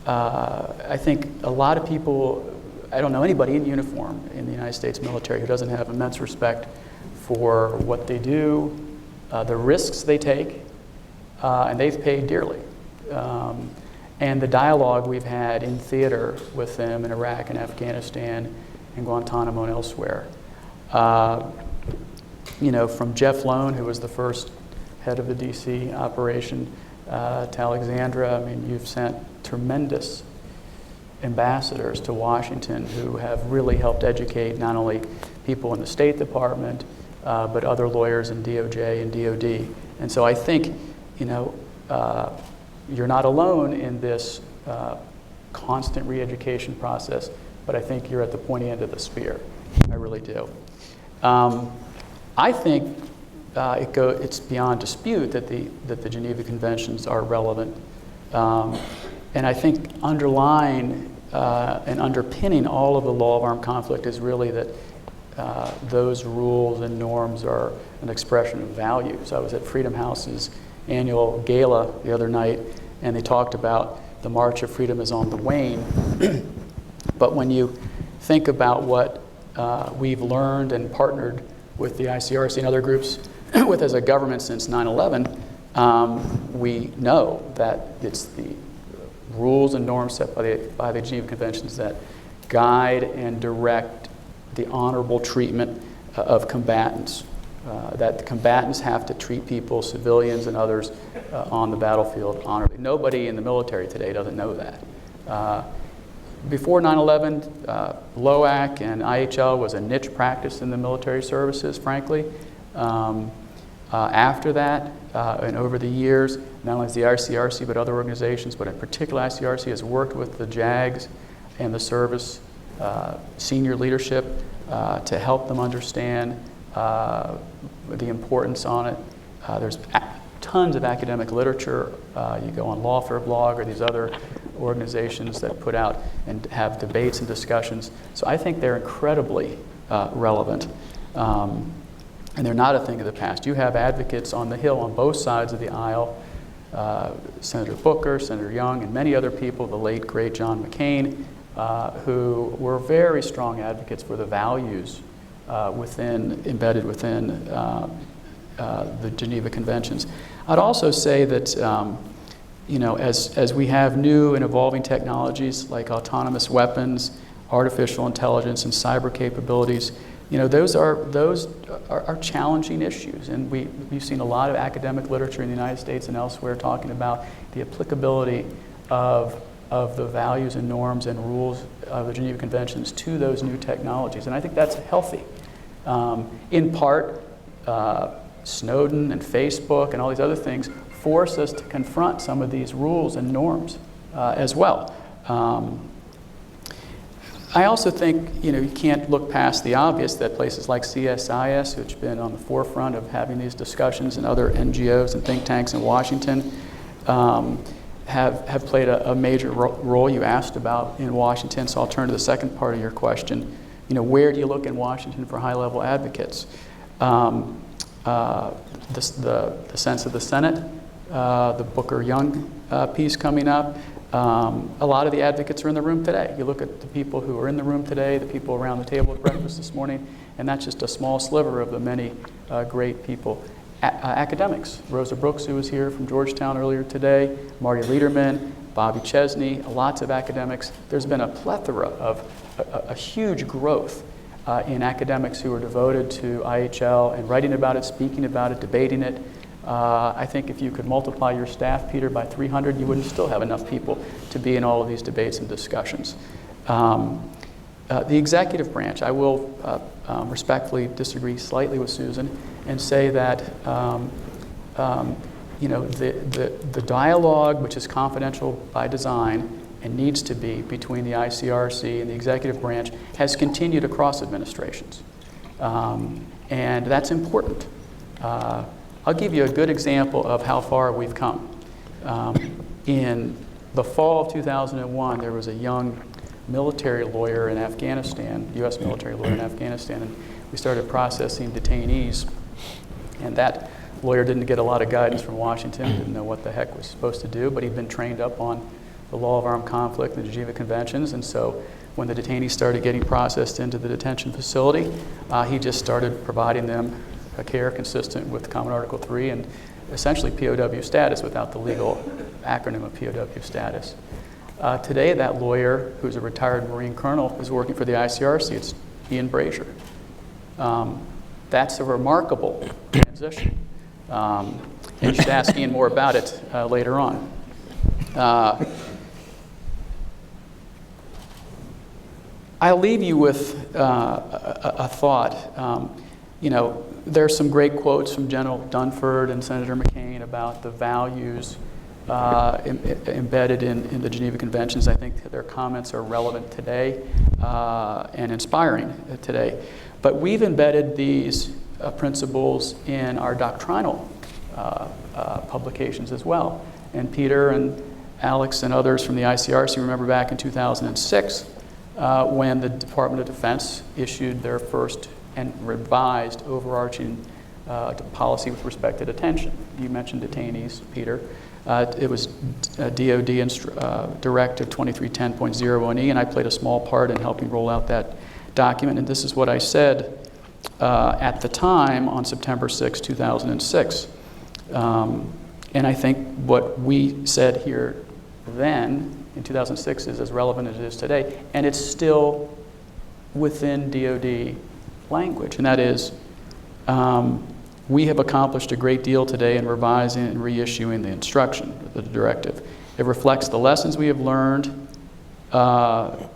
Speaker 6: I think a lot of people, I don't know anybody in uniform in the United States military who doesn't have immense respect for what they do, the risks they take, and they've paid dearly. And the dialogue we've had in theater with them in Iraq and Afghanistan and Guantanamo and elsewhere. From Jeff Lone, who was the first head of the DC operation, to Alexandra, you've sent tremendous ambassadors to Washington who have really helped educate not only people in the State Department, but other lawyers in DOJ and DOD. And so I think, you're not alone in this constant re-education process, but I think you're at the pointy end of the spear. I really do. I think it's beyond dispute that the Geneva Conventions are relevant. And I think underlying and underpinning all of the law of armed conflict is really that those rules and norms are an expression of values. I was at Freedom House's annual gala the other night, and they talked about the March of Freedom is on the wane. But when you think about what we've learned and partnered with the ICRC and other groups with as a government since 9/11, we know that it's the rules and norms set by the Geneva Conventions that guide and direct the honorable treatment of combatants, that the combatants have to treat people, civilians and others, on the battlefield honorably. Nobody in the military today doesn't know that. Before 9/11, LOAC and IHL was a niche practice in the military services, frankly. After that, and over the years, not only has the ICRC but other organizations, but in particular ICRC, has worked with the JAGs and the service senior leadership to help them understand the importance on it. There's tons of academic literature. You go on Lawfare blog or these other organizations that put out and have debates and discussions. So I think they're incredibly relevant. And they're not a thing of the past. You have advocates on the Hill on both sides of the aisle, Senator Booker, Senator Young, and many other people, the late, great John McCain, who were very strong advocates for the values embedded within the Geneva Conventions. I'd also say that as we have new and evolving technologies like autonomous weapons, artificial intelligence, and cyber capabilities, those are challenging issues, and we've seen a lot of academic literature in the United States and elsewhere talking about the applicability of the values and norms and rules of the Geneva Conventions to those new technologies, and I think that's healthy. In part, Snowden and Facebook and all these other things force us to confront some of these rules and norms as well. I also think you can't look past the obvious that places like CSIS, which have been on the forefront of having these discussions, and other NGOs and think tanks in Washington, have played a major role. You asked about in Washington, so I'll turn to the second part of your question. Where do you look in Washington for high-level advocates? The sense of the Senate, the Booker-Young piece coming up. A lot of the advocates are in the room today. You look at the people who are in the room today, the people around the table at breakfast this morning, and that's just a small sliver of the many great people. Academics, Rosa Brooks, who was here from Georgetown earlier today, Marty Lederman, Bobby Chesney, lots of academics. There's been a plethora of a huge growth in academics who are devoted to IHL and writing about it, speaking about it, debating it. I think if you could multiply your staff, Peter, by 300, you wouldn't still have enough people to be in all of these debates and discussions. The executive branch, I will respectfully disagree slightly with Susan and say that the dialogue, which is confidential by design and needs to be between the ICRC and the executive branch, has continued across administrations. And that's important. I'll give you a good example of how far we've come. In the fall of 2001, there was a young military lawyer in Afghanistan, U.S. military lawyer in Afghanistan, and we started processing detainees. And that lawyer didn't get a lot of guidance from Washington, didn't know what the heck was supposed to do, but he'd been trained up on the law of armed conflict and the Geneva Conventions, and so when the detainees started getting processed into the detention facility, he just started providing them a care consistent with Common Article 3 and essentially POW status without the legal acronym of POW status. Today, that lawyer, who's a retired Marine colonel, is working for the ICRC. It's Ian Brazier. That's a remarkable transition. And you should ask Ian more about it later on. I'll leave you with a thought. There's some great quotes from General Dunford and Senator McCain about the values embedded in the Geneva Conventions. I think their comments are relevant today and inspiring today. But we've embedded these principles in our doctrinal publications as well. And Peter and Alex and others from the ICRC remember back in 2006 when the Department of Defense issued their first and revised overarching policy with respect to detention. You mentioned detainees, Peter. It was DOD Directive 2310.01e, and I played a small part in helping roll out that document. And this is what I said at the time on September 6, 2006. And I think what we said here then in 2006 is as relevant as it is today, and it's still within DOD language, and that is we have accomplished a great deal today in revising and reissuing the instruction, the directive. It reflects the lessons we have learned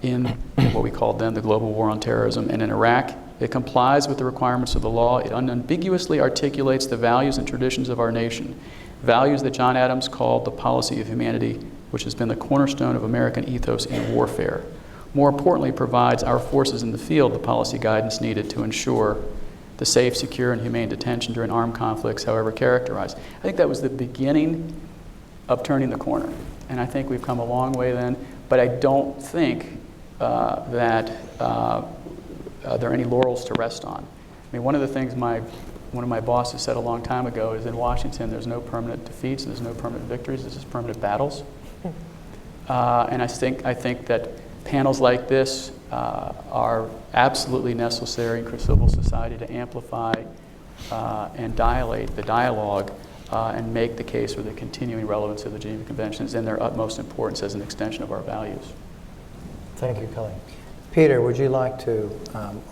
Speaker 6: in what we called then the global war on terrorism and in Iraq. It complies with the requirements of the law. It unambiguously articulates the values and traditions of our nation, values that John Adams called the policy of humanity, which has been the cornerstone of American ethos in warfare. More importantly, provides our forces in the field the policy guidance needed to ensure the safe, secure, and humane detention during armed conflicts, however characterized. I think that was the beginning of turning the corner, and I think we've come a long way then, but I don't think that there are any laurels to rest on. I mean, one of the things one of my bosses said a long time ago is in Washington, there's no permanent defeats, there's no permanent victories, there's just permanent battles. And I think that panels like this are absolutely necessary in civil society to amplify and dilate the dialogue and make the case for the continuing relevance of the Geneva Conventions and their utmost importance as an extension of our values.
Speaker 4: Thank you, Cullen. Peter, would you like to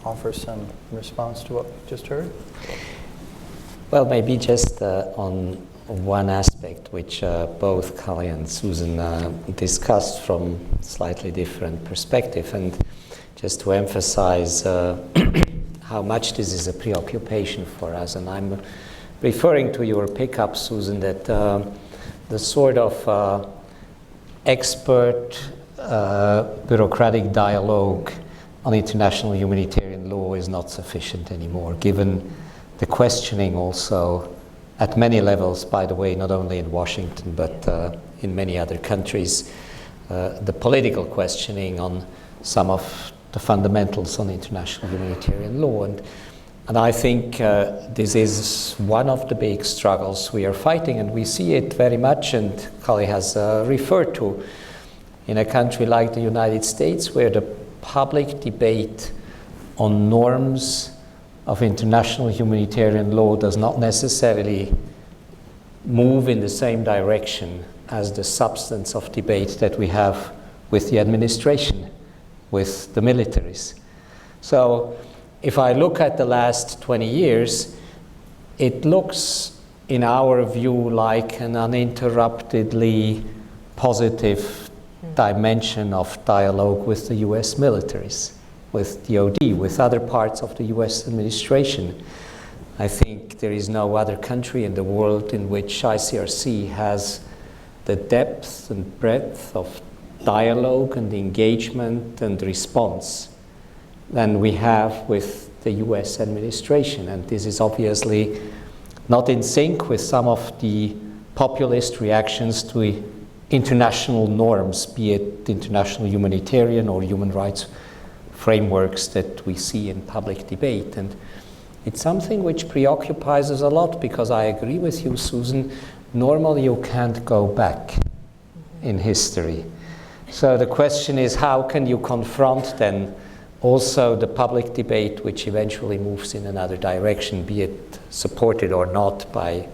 Speaker 4: offer some response to what we just heard?
Speaker 3: Well, maybe just on one aspect which both Cullen and Susan discussed from slightly different perspective, and just to emphasize how much this is a preoccupation for us. And I'm referring to your pickup, Susan, that the sort of expert bureaucratic dialogue on international humanitarian law is not sufficient anymore, given the questioning also at many levels, by the way, not only in Washington, but in many other countries, the political questioning on some of the fundamentals on international humanitarian law. And I think this is one of the big struggles we are fighting, and we see it very much, and Kali has referred to, in a country like the United States, where the public debate on norms of international humanitarian law does not necessarily move in the same direction as the substance of debate that we have with the administration, with the militaries. So if I look at the last 20 years, it looks, in our view, like an uninterruptedly positive dimension of dialogue with the US militaries, with DOD, with other parts of the US administration. I think there is no other country in the world in which ICRC has the depth and breadth of dialogue and engagement and response than we have with the US administration. And this is obviously not in sync with some of the populist reactions to international norms, be it international humanitarian or human rights frameworks that we see in public debate. And it's something which preoccupies us a lot, because I agree with you, Susan, normally you can't go back in history. So the question is, how can you confront then also the public debate which eventually moves in another direction, be it supported or not by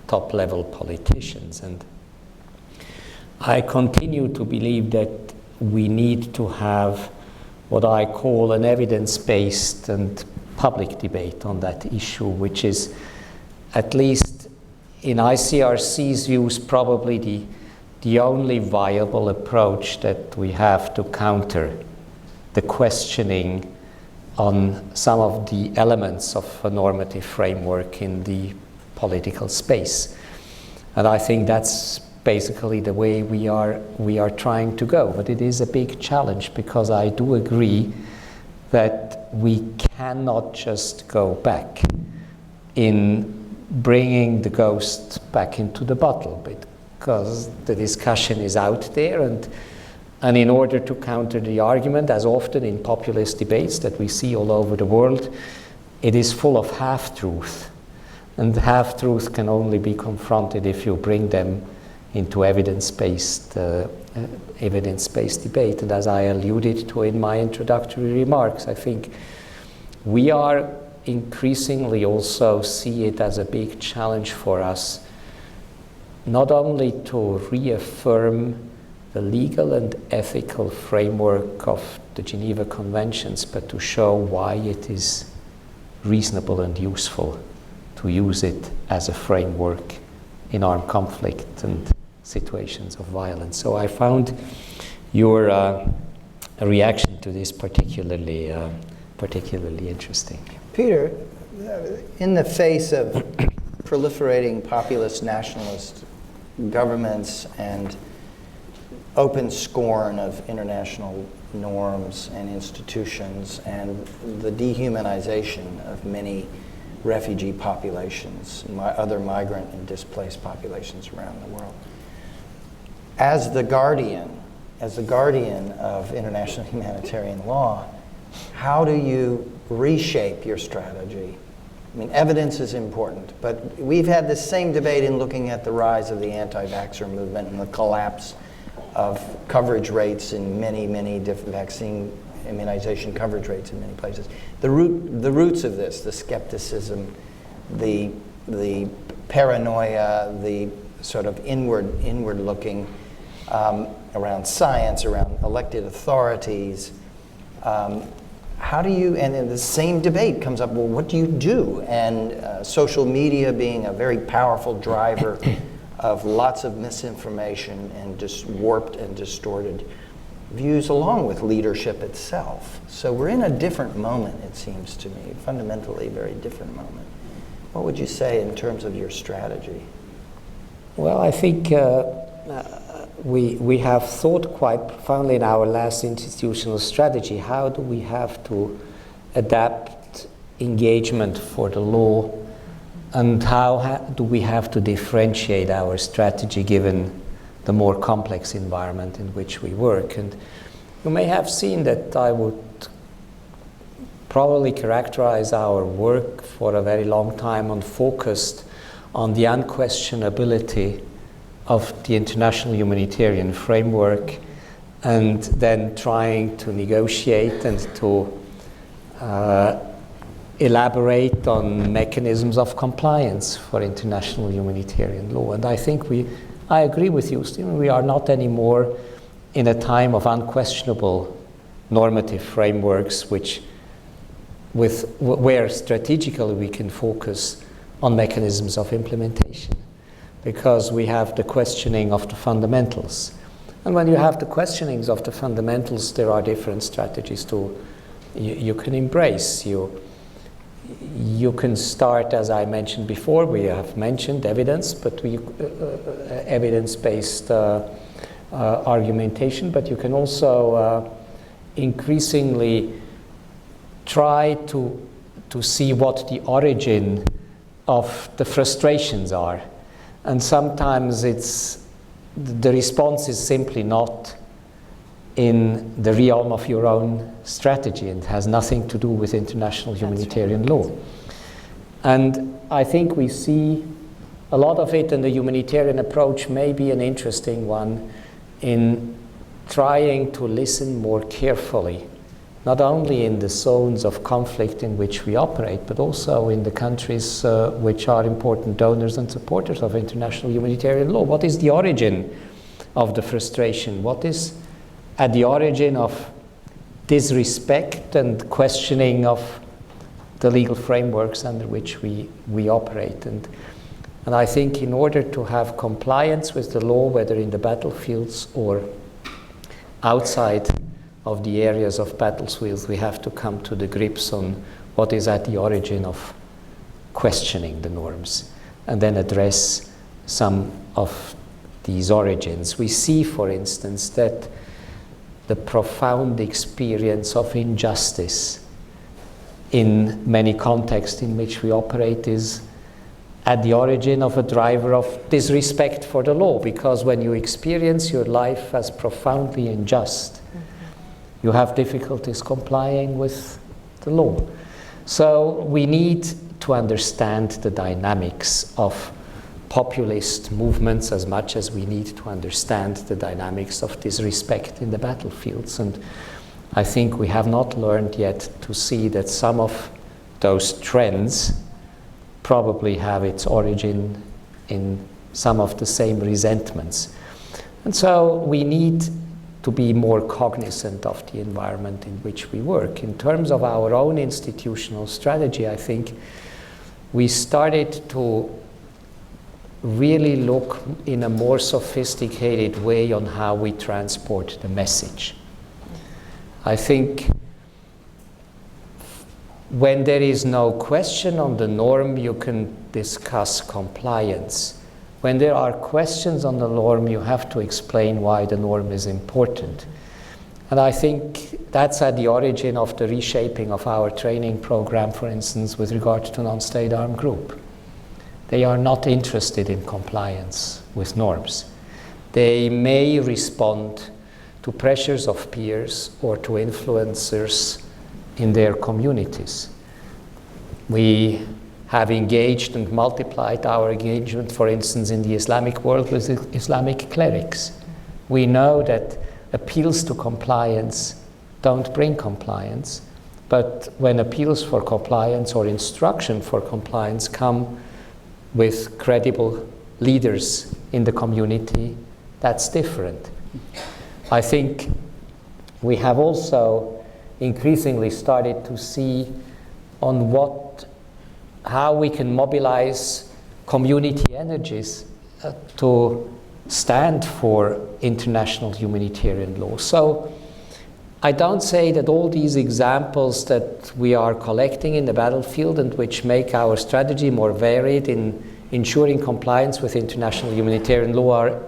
Speaker 3: top-level politicians? And I continue to believe that we need to have what I call an evidence-based and public debate on that issue, which is, at least in ICRC's views, probably the only viable approach that we have to counter the questioning on some of the elements of a normative framework in the political space. And I think that's basically the way we are trying to go. But it is a big challenge, because I do agree that we cannot just go back in bringing the ghost back into the bottle, because the discussion is out there, and in order to counter the argument, as often in populist debates that we see all over the world, it is full of half-truth. And half-truth can only be confronted if you bring them into evidence-based debate. And as I alluded to in my introductory remarks, I think we are increasingly also see it as a big challenge for us, not only to reaffirm the legal and ethical framework of the Geneva Conventions, but to show why it is reasonable and useful to use it as a framework in armed conflict and situations of violence. So I found your reaction to this particularly interesting.
Speaker 2: Peter, in the face of proliferating populist nationalist governments and open scorn of international norms and institutions, and the dehumanization of many refugee populations, other migrant and displaced populations around the world, as the guardian of international humanitarian law, how do you reshape your strategy? I mean, evidence is important, but we've had this same debate in looking at the rise of the anti-vaxxer movement and the collapse of coverage rates in many different vaccine immunization coverage rates in many places. The roots of this, the skepticism, the paranoia, the sort of inward looking around science, around elected authorities. How do you, and then the same debate comes up, well, what do you do? And social media being a very powerful driver of lots of misinformation and just warped and distorted views, along with leadership itself. So we're in a different moment, it seems to me, fundamentally a very different moment. What would you say in terms of your strategy?
Speaker 3: Well, I think we have thought quite profoundly in our last institutional strategy, how do we have to adapt engagement for the law, and how do we have to differentiate our strategy given the more complex environment in which we work. And you may have seen that I would probably characterize our work for a very long time on focused on the unquestionability of the international humanitarian framework, and then trying to negotiate and to elaborate on mechanisms of compliance for international humanitarian law. And I think I agree with you, Stephen, we are not anymore in a time of unquestionable normative frameworks where strategically we can focus on mechanisms of implementation, because we have the questioning of the fundamentals. And when you have the questionings of the fundamentals, there are different strategies you can embrace. You can start, as I mentioned before, we have mentioned evidence, but evidence-based argumentation, but you can also increasingly try to to see what the origin of the frustrations are. And sometimes the response is simply not in the realm of your own strategy and has nothing to do with international humanitarian law. And I think we see a lot of it, and the humanitarian approach may be an interesting one in trying to listen more carefully, not only in the zones of conflict in which we operate, but also in the countries which are important donors and supporters of international humanitarian law. What is the origin of the frustration? What is at the origin of disrespect and questioning of the legal frameworks under which we operate? And I think in order to have compliance with the law, whether in the battlefields or outside of the areas of battlefields, we have to come to the grips on what is at the origin of questioning the norms and then address some of these origins. We see, for instance, that the profound experience of injustice in many contexts in which we operate is at the origin of a driver of disrespect for the law, because when you experience your life as profoundly unjust, you have difficulties complying with the law. So we need to understand the dynamics of populist movements as much as we need to understand the dynamics of disrespect in the battlefields. And I think we have not learned yet to see that some of those trends probably have its origin in some of the same resentments. And so we need to be more cognizant of the environment in which we work. In terms of our own institutional strategy, I think we started to really look in a more sophisticated way on how we transport the message. I think when there is no question on the norm, you can discuss compliance. When there are questions on the norm, you have to explain why the norm is important. And I think that's at the origin of the reshaping of our training program, for instance, with regard to non-state armed group. They are not interested in compliance with norms. They may respond to pressures of peers or to influencers in their communities. We have engaged and multiplied our engagement, for instance, in the Islamic world with Islamic clerics. We know that appeals to compliance don't bring compliance, but when appeals for compliance or instruction for compliance come with credible leaders in the community, that's different. I think we have also increasingly started to see on how we can mobilize community energies to stand for international humanitarian law. So I don't say that all these examples that we are collecting in the battlefield and which make our strategy more varied in ensuring compliance with international humanitarian law are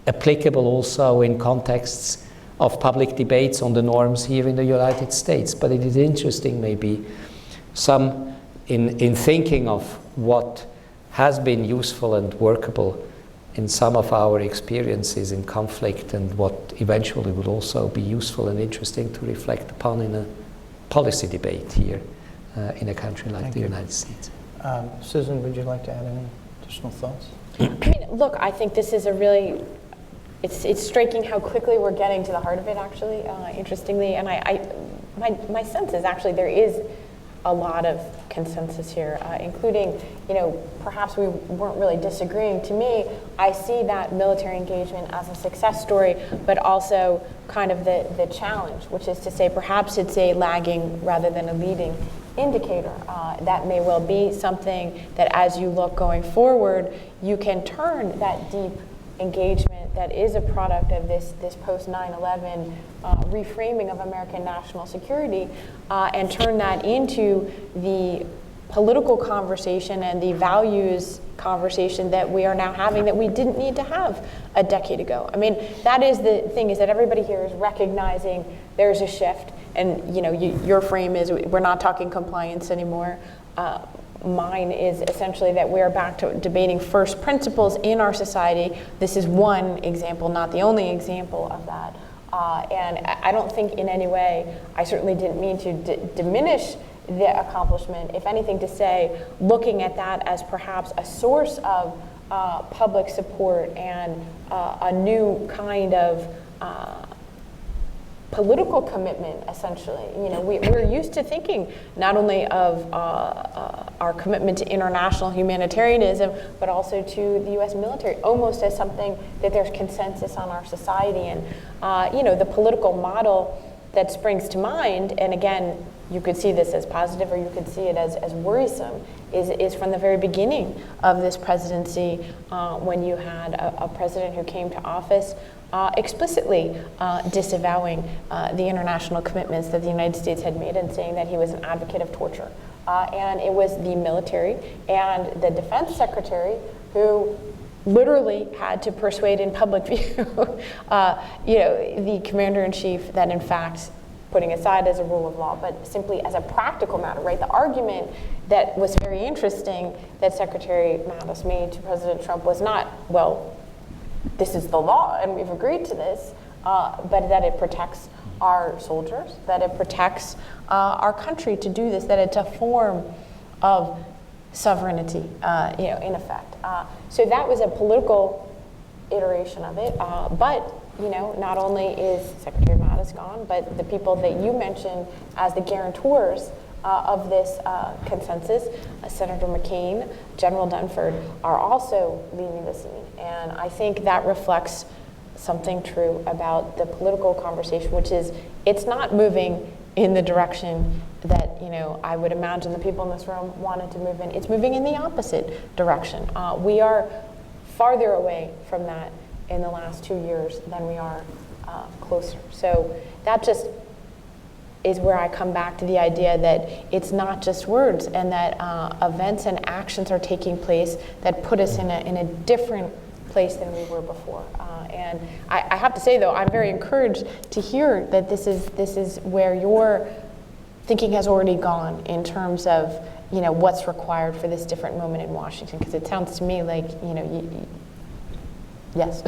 Speaker 3: applicable also in contexts of public debates on the norms here in the United States. But it is interesting maybe some in thinking of what has been useful and workable in some of our experiences in conflict and what eventually would also be useful and interesting to reflect upon in a policy debate here in a country like the United States.
Speaker 4: Susan, would you like to add any additional thoughts?
Speaker 5: I mean, look, I think this is a really, it's striking how quickly we're getting to the heart of it, actually, interestingly. And my sense is actually there is a lot of consensus here, including, perhaps we weren't really disagreeing. To me, I see that military engagement as a success story, but also kind of the challenge, which is to say perhaps it's a lagging rather than a leading indicator. That may well be something that as you look going forward, you can turn that deep engagement that is a product of this post 9/11 reframing of American national security and turn that into the political conversation and the values conversation that we are now having that we didn't need to have a decade ago. I mean, that is the thing, is that everybody here is recognizing there's a shift and your frame is we're not talking compliance anymore. Mine is essentially that we're back to debating first principles in our society. This is one example, not the only example of that. And I don't think in any way, I certainly didn't mean to diminish the accomplishment. If anything, to say, looking at that as perhaps a source of public support and a new kind of political commitment, essentially. We're used to thinking not only of our commitment to international humanitarianism, but also to the U.S. military, almost as something that there's consensus on our society. And, the political model that springs to mind, and again, you could see this as positive or you could see it as worrisome, is from the very beginning of this presidency, when you had a president who came to office explicitly disavowing the international commitments that the United States had made and saying that he was an advocate of torture. And it was the military and the defense secretary who literally had to persuade in public view the commander-in-chief that in fact, putting aside as a rule of law, but simply as a practical matter, right? The argument that was very interesting that Secretary Mattis made to President Trump was not, well, this is the law and we've agreed to this, but that it protects our soldiers, that it protects our country to do this, that it's a form of sovereignty, in effect. So that was a political iteration of it, but not only is Secretary Mattis gone, but the people that you mentioned as the guarantors of this consensus, Senator McCain, General Dunford, are also leaving the scene. And I think that reflects something true about the political conversation, which is it's not moving in the direction that I would imagine the people in this room wanted to move in. It's moving in the opposite direction. We are farther away from that in the last 2 years than we are closer. So that just is where I come back to the idea that it's not just words, and that events and actions are taking place that put us in a different place than we were before. And I have to say, though, I'm very encouraged to hear that this is where your thinking has already gone in terms of what's required for this different moment in Washington, because it sounds to me like yes.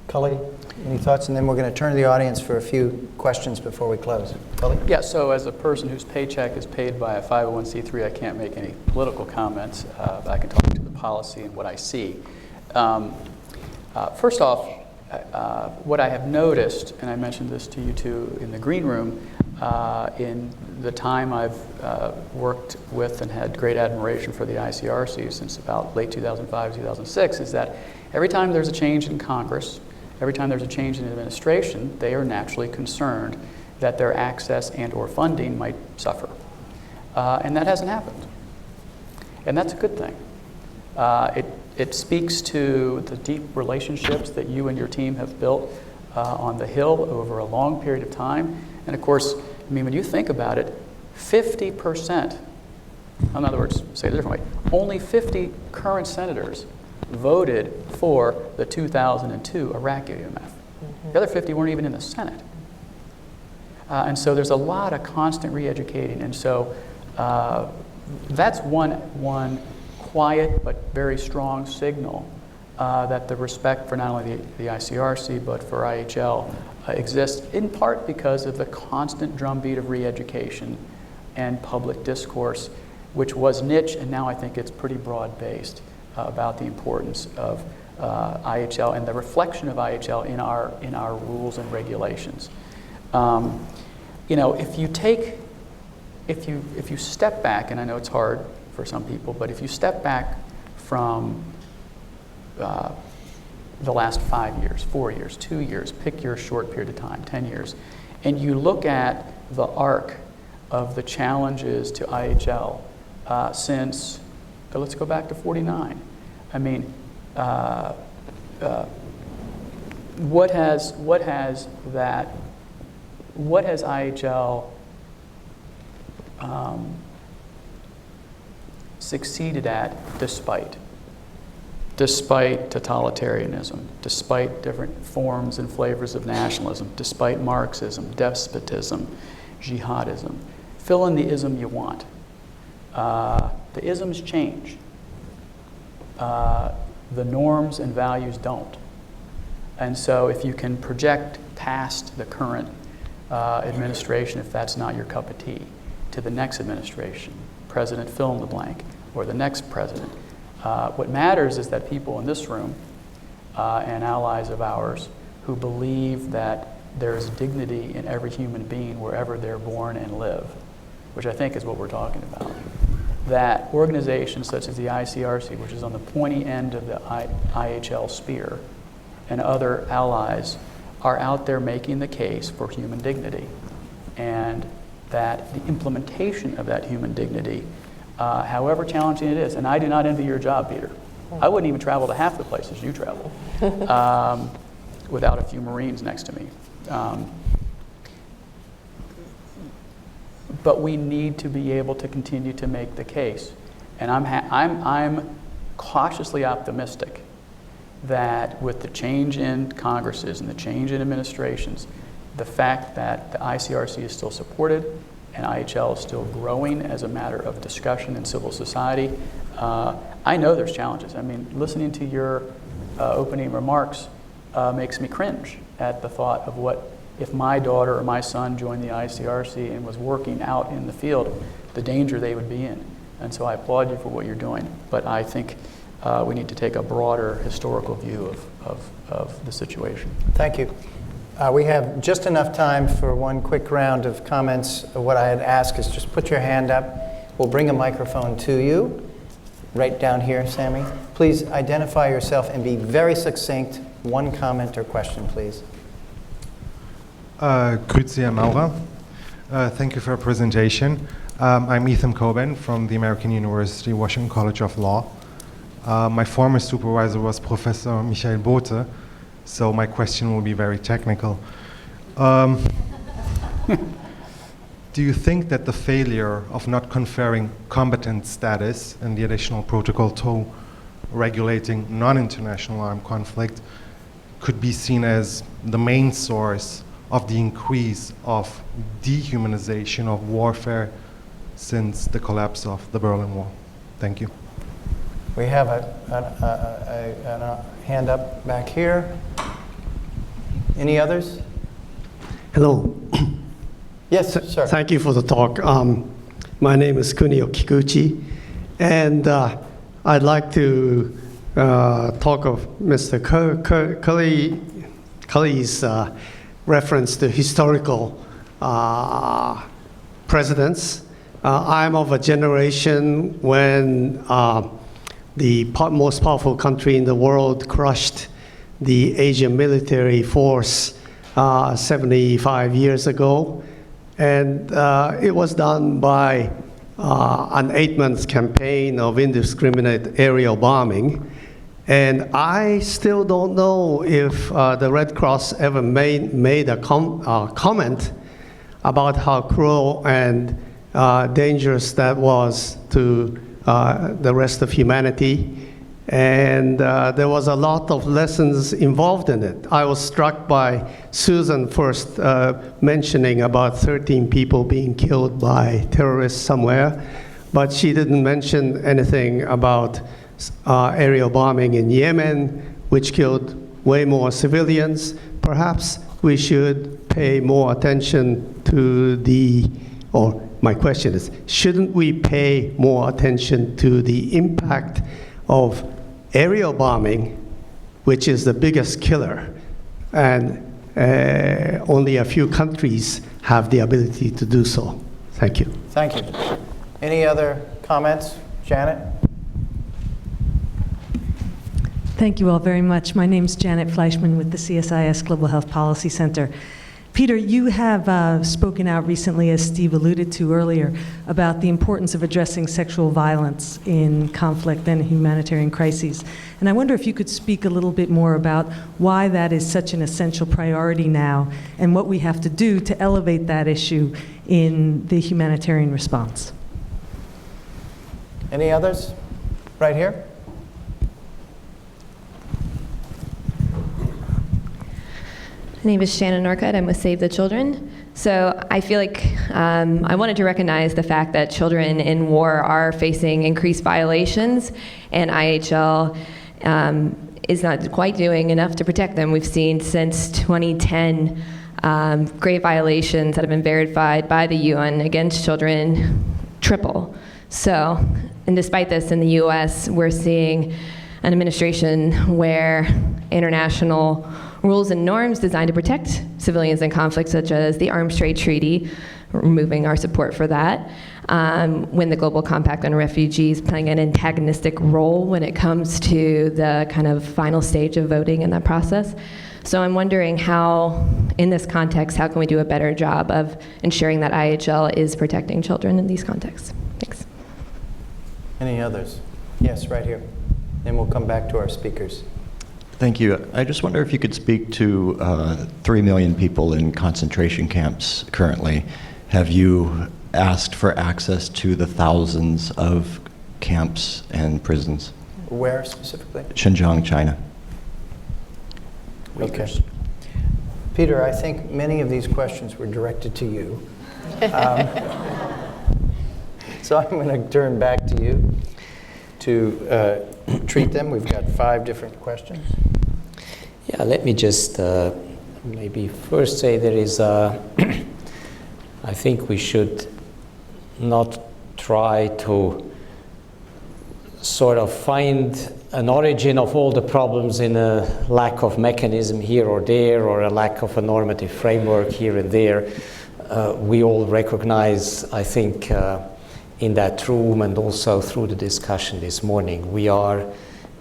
Speaker 4: Cully, any thoughts? And then we're going to turn to the audience for a few questions before we close. Cully?
Speaker 6: Yeah, so as a person whose paycheck is paid by a 501c3, I can't make any political comments, but I can talk to the policy and what I see. First off, what I have noticed, and I mentioned this to you too in the green room, in the time I've worked with and had great admiration for the ICRC since about late 2005, 2006, is that every time there's a change in Congress, every time there's a change in administration, they are naturally concerned that their access and or funding might suffer. And that hasn't happened. And that's a good thing. It speaks to the deep relationships that you and your team have built on the Hill over a long period of time. And of course, when you think about it, 50%, in other words, say it a different way, only 50 current senators voted for the 2002 Iraqi UMF. The other 50 weren't even in the Senate. And so there's a lot of constant re-educating. And so that's one quiet but very strong signal that the respect for not only the ICRC but for IHL exists, in part because of the constant drumbeat of re-education and public discourse, which was niche, and now I think it's pretty broad-based about the importance of IHL and the reflection of IHL in our rules and regulations. If you step back, and I know it's hard for some people, but if you step back from the last 5 years, 4 years, 2 years, pick your short period of time, 10 years, and you look at the arc of the challenges to IHL since, let's go back to 49. I mean, what has IHL succeeded at despite? despite totalitarianism, despite different forms and flavors of nationalism, despite Marxism, despotism, jihadism. Fill in the ism you want. The isms change. The norms and values don't. And so if you can project past the current administration, if that's not your cup of tea, to the next administration, President fill in the blank, or the next president, what matters is that people in this room and allies of ours who believe that there is dignity in every human being wherever they're born and live, which I think is what we're talking about. That organizations such as the ICRC, which is on the pointy end of the IHL spear, and other allies are out there making the case for human dignity, and that the implementation of that human dignity, however challenging it is, and I do not envy your job, Peter. I wouldn't even travel to half the places you travel without a few Marines next to me. But we need to be able to continue to make the case. And I'm cautiously optimistic that with the change in Congresses and the change in administrations, the fact that the ICRC is still supported and IHL is still growing as a matter of discussion in civil society, I know there's challenges. I mean, listening to your opening remarks makes me cringe at the thought of what if my daughter or my son joined the ICRC and was working out in the field, the danger they would be in. And so I applaud you for what you're doing. But I think we need to take a broader historical view of the situation.
Speaker 4: Thank you. We have just enough time for one quick round of comments. What I had asked is just put your hand up. We'll bring a microphone to you. Right down here, Sammy. Please identify yourself and be very succinct. One comment or question, please.
Speaker 7: Grüezi, Herr Maurer. Thank you for your presentation. I'm Ethan Coben from the American University Washington College of Law. My former supervisor was Professor Michael Bothe, so my question will be very technical. Do you think that the failure of not conferring combatant status and the additional protocol to regulating non-international armed conflict could be seen as the main source of the increase of dehumanization of warfare since the collapse of the Berlin Wall? Thank you.
Speaker 4: We have a hand up back here. Any others?
Speaker 8: Hello.
Speaker 4: Yes, sir.
Speaker 8: Thank you for the talk. My name is Kunio Kikuchi, and I'd like to talk of Mr. Kelly's reference to historical precedents. I'm of a generation when the most powerful country in the world crushed the Asian military force 75 years ago. And it was done by an 8-month campaign of indiscriminate aerial bombing. And I still don't know if the Red Cross ever made a comment about how cruel and dangerous that was to the rest of humanity. And there was a lot of lessons involved in it. I was struck by Susan first mentioning about 13 people being killed by terrorists somewhere, but she didn't mention anything about aerial bombing in Yemen, which killed way more civilians. Perhaps we should pay more attention to or my question is, shouldn't we pay more attention to the impact of aerial bombing, which is the biggest killer, and only a few countries have the ability to do so? Thank you.
Speaker 4: Thank you. Any other comments? Janet?
Speaker 9: Thank you all very much. My name is Janet Fleischman with the CSIS Global Health Policy Center. Peter, you have spoken out recently, as Steve alluded to earlier, about the importance of addressing sexual violence in conflict and humanitarian crises. And I wonder if you could speak a little bit more about why that is such an essential priority now and what we have to do to elevate that issue in the humanitarian response.
Speaker 4: Any others? Right here?
Speaker 10: My name is Shannon Norcutt. I'm with Save the Children. So I feel like I wanted to recognize the fact that children in war are facing increased violations, and IHL is not quite doing enough to protect them. We've seen since 2010 grave violations that have been verified by the UN against children triple. So, and despite this, in the US, we're seeing an administration where international rules and norms designed to protect civilians in conflict, such as the Arms Trade Treaty, removing our support for that, when the Global Compact on Refugees playing an antagonistic role when it comes to the kind of final stage of voting in that process. So I'm wondering how, in this context, how can we do a better job of ensuring that IHL is protecting children in these contexts? Thanks.
Speaker 4: Any others? Yes, right here. Then we'll come back to our speakers.
Speaker 11: Thank you. I just wonder if you could speak to 3 million people in concentration camps currently. Have you asked for access to the thousands of camps and prisons?
Speaker 4: Where specifically?
Speaker 11: Xinjiang, China.
Speaker 4: Okay. Peter, I think many of these questions were directed to you. So I'm going to turn back to you to treat them. We've got 5 different questions.
Speaker 3: Yeah, let me just maybe first say there is I think we should not try to sort of find an origin of all the problems in a lack of mechanism here or there, or a lack of a normative framework here and there. We all recognize, I think, in that room and also through the discussion this morning, we are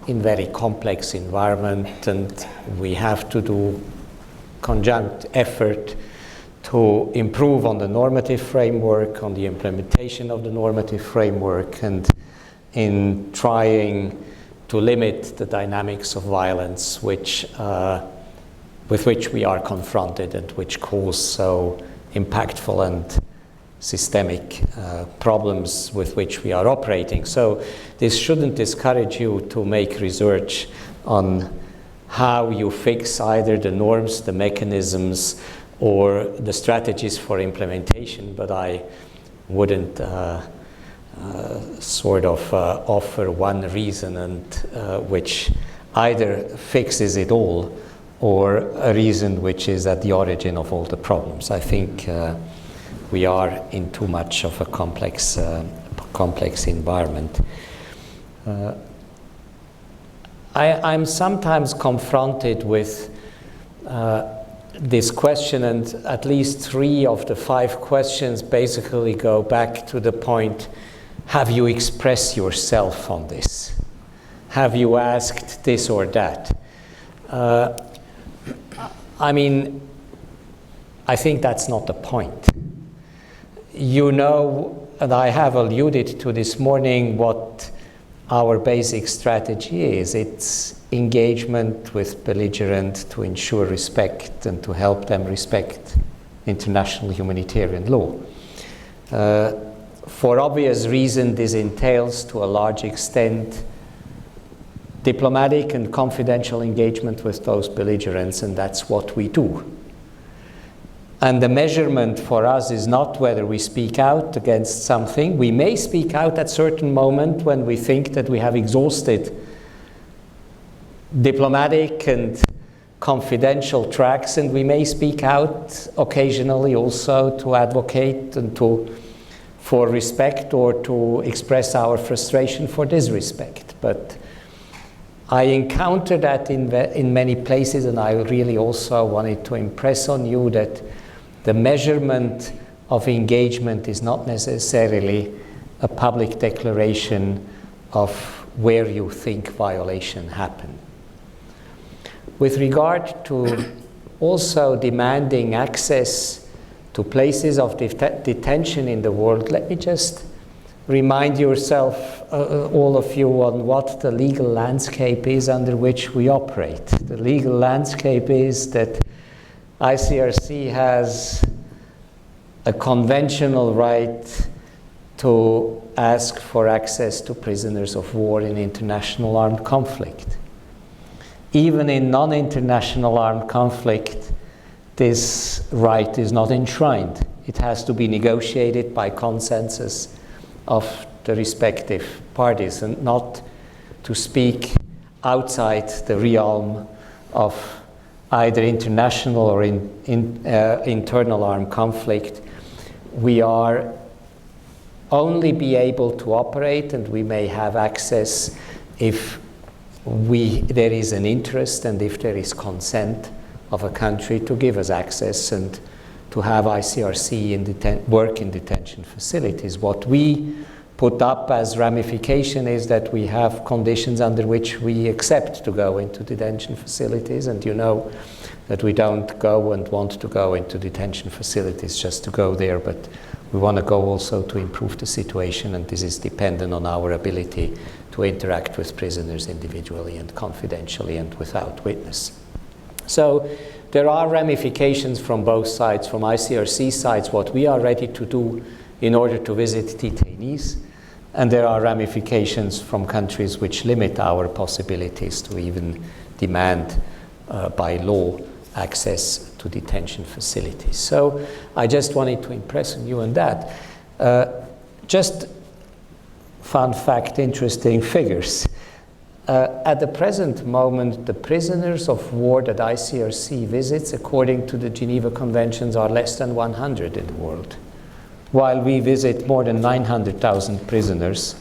Speaker 3: in very complex environment, and we have to do conjunct effort to improve on the normative framework, on the implementation of the normative framework, and in trying to limit the dynamics of violence with which we are confronted and which cause so impactful and systemic problems with which we are operating. So this shouldn't discourage you to make research on how you fix either the norms, the mechanisms, or the strategies for implementation, but I wouldn't sort of offer one reason and which either fixes it all or a reason which is at the origin of all the problems. I think we are in too much of a complex environment. I'm sometimes confronted with this question, and at least 3 of the 5 questions basically go back to the point, have you expressed yourself on this? Have you asked this or that? I mean, I think that's not the point. You know, and I have alluded to this morning, what our basic strategy is. It's engagement with belligerent to ensure respect and to help them respect international humanitarian law. For obvious reason, this entails to a large extent diplomatic and confidential engagement with those belligerents, and that's what we do. And the measurement for us is not whether we speak out against something. We may speak out at certain moment when we think that we have exhausted diplomatic and confidential tracks, and we may speak out occasionally also to advocate and for respect or to express our frustration for disrespect. But I encounter that in many places, and I really also wanted to impress on you that the measurement of engagement is not necessarily a public declaration of where you think violation happened. With regard to also demanding access to places of detention in the world, let me just remind yourself, all of you, on what the legal landscape is under which we operate. The legal landscape is that ICRC has a conventional right to ask for access to prisoners of war in international armed conflict. Even in non-international armed conflict, this right is not enshrined. It has to be negotiated by consensus of the respective parties, and not to speak outside the realm of either international or internal armed conflict. We are only be able to operate, and we may have access if there is an interest and if there is consent of a country to give us access and to have ICRC work in detention facilities. What we put up as ramification is that we have conditions under which we accept to go into detention facilities, and you know that we don't go and want to go into detention facilities just to go there, but we want to go also to improve the situation, and this is dependent on our ability to interact with prisoners individually and confidentially and without witness. So there are ramifications from both sides. From ICRC sides, what we are ready to do in order to visit detainees, and there are ramifications from countries which limit our possibilities to even demand by law access to detention facilities. So I just wanted to impress on you on that. Just fun fact, interesting figures. At the present moment, the prisoners of war that ICRC visits, according to the Geneva Conventions, are less than 100 in the world, while we visit more than 900,000 prisoners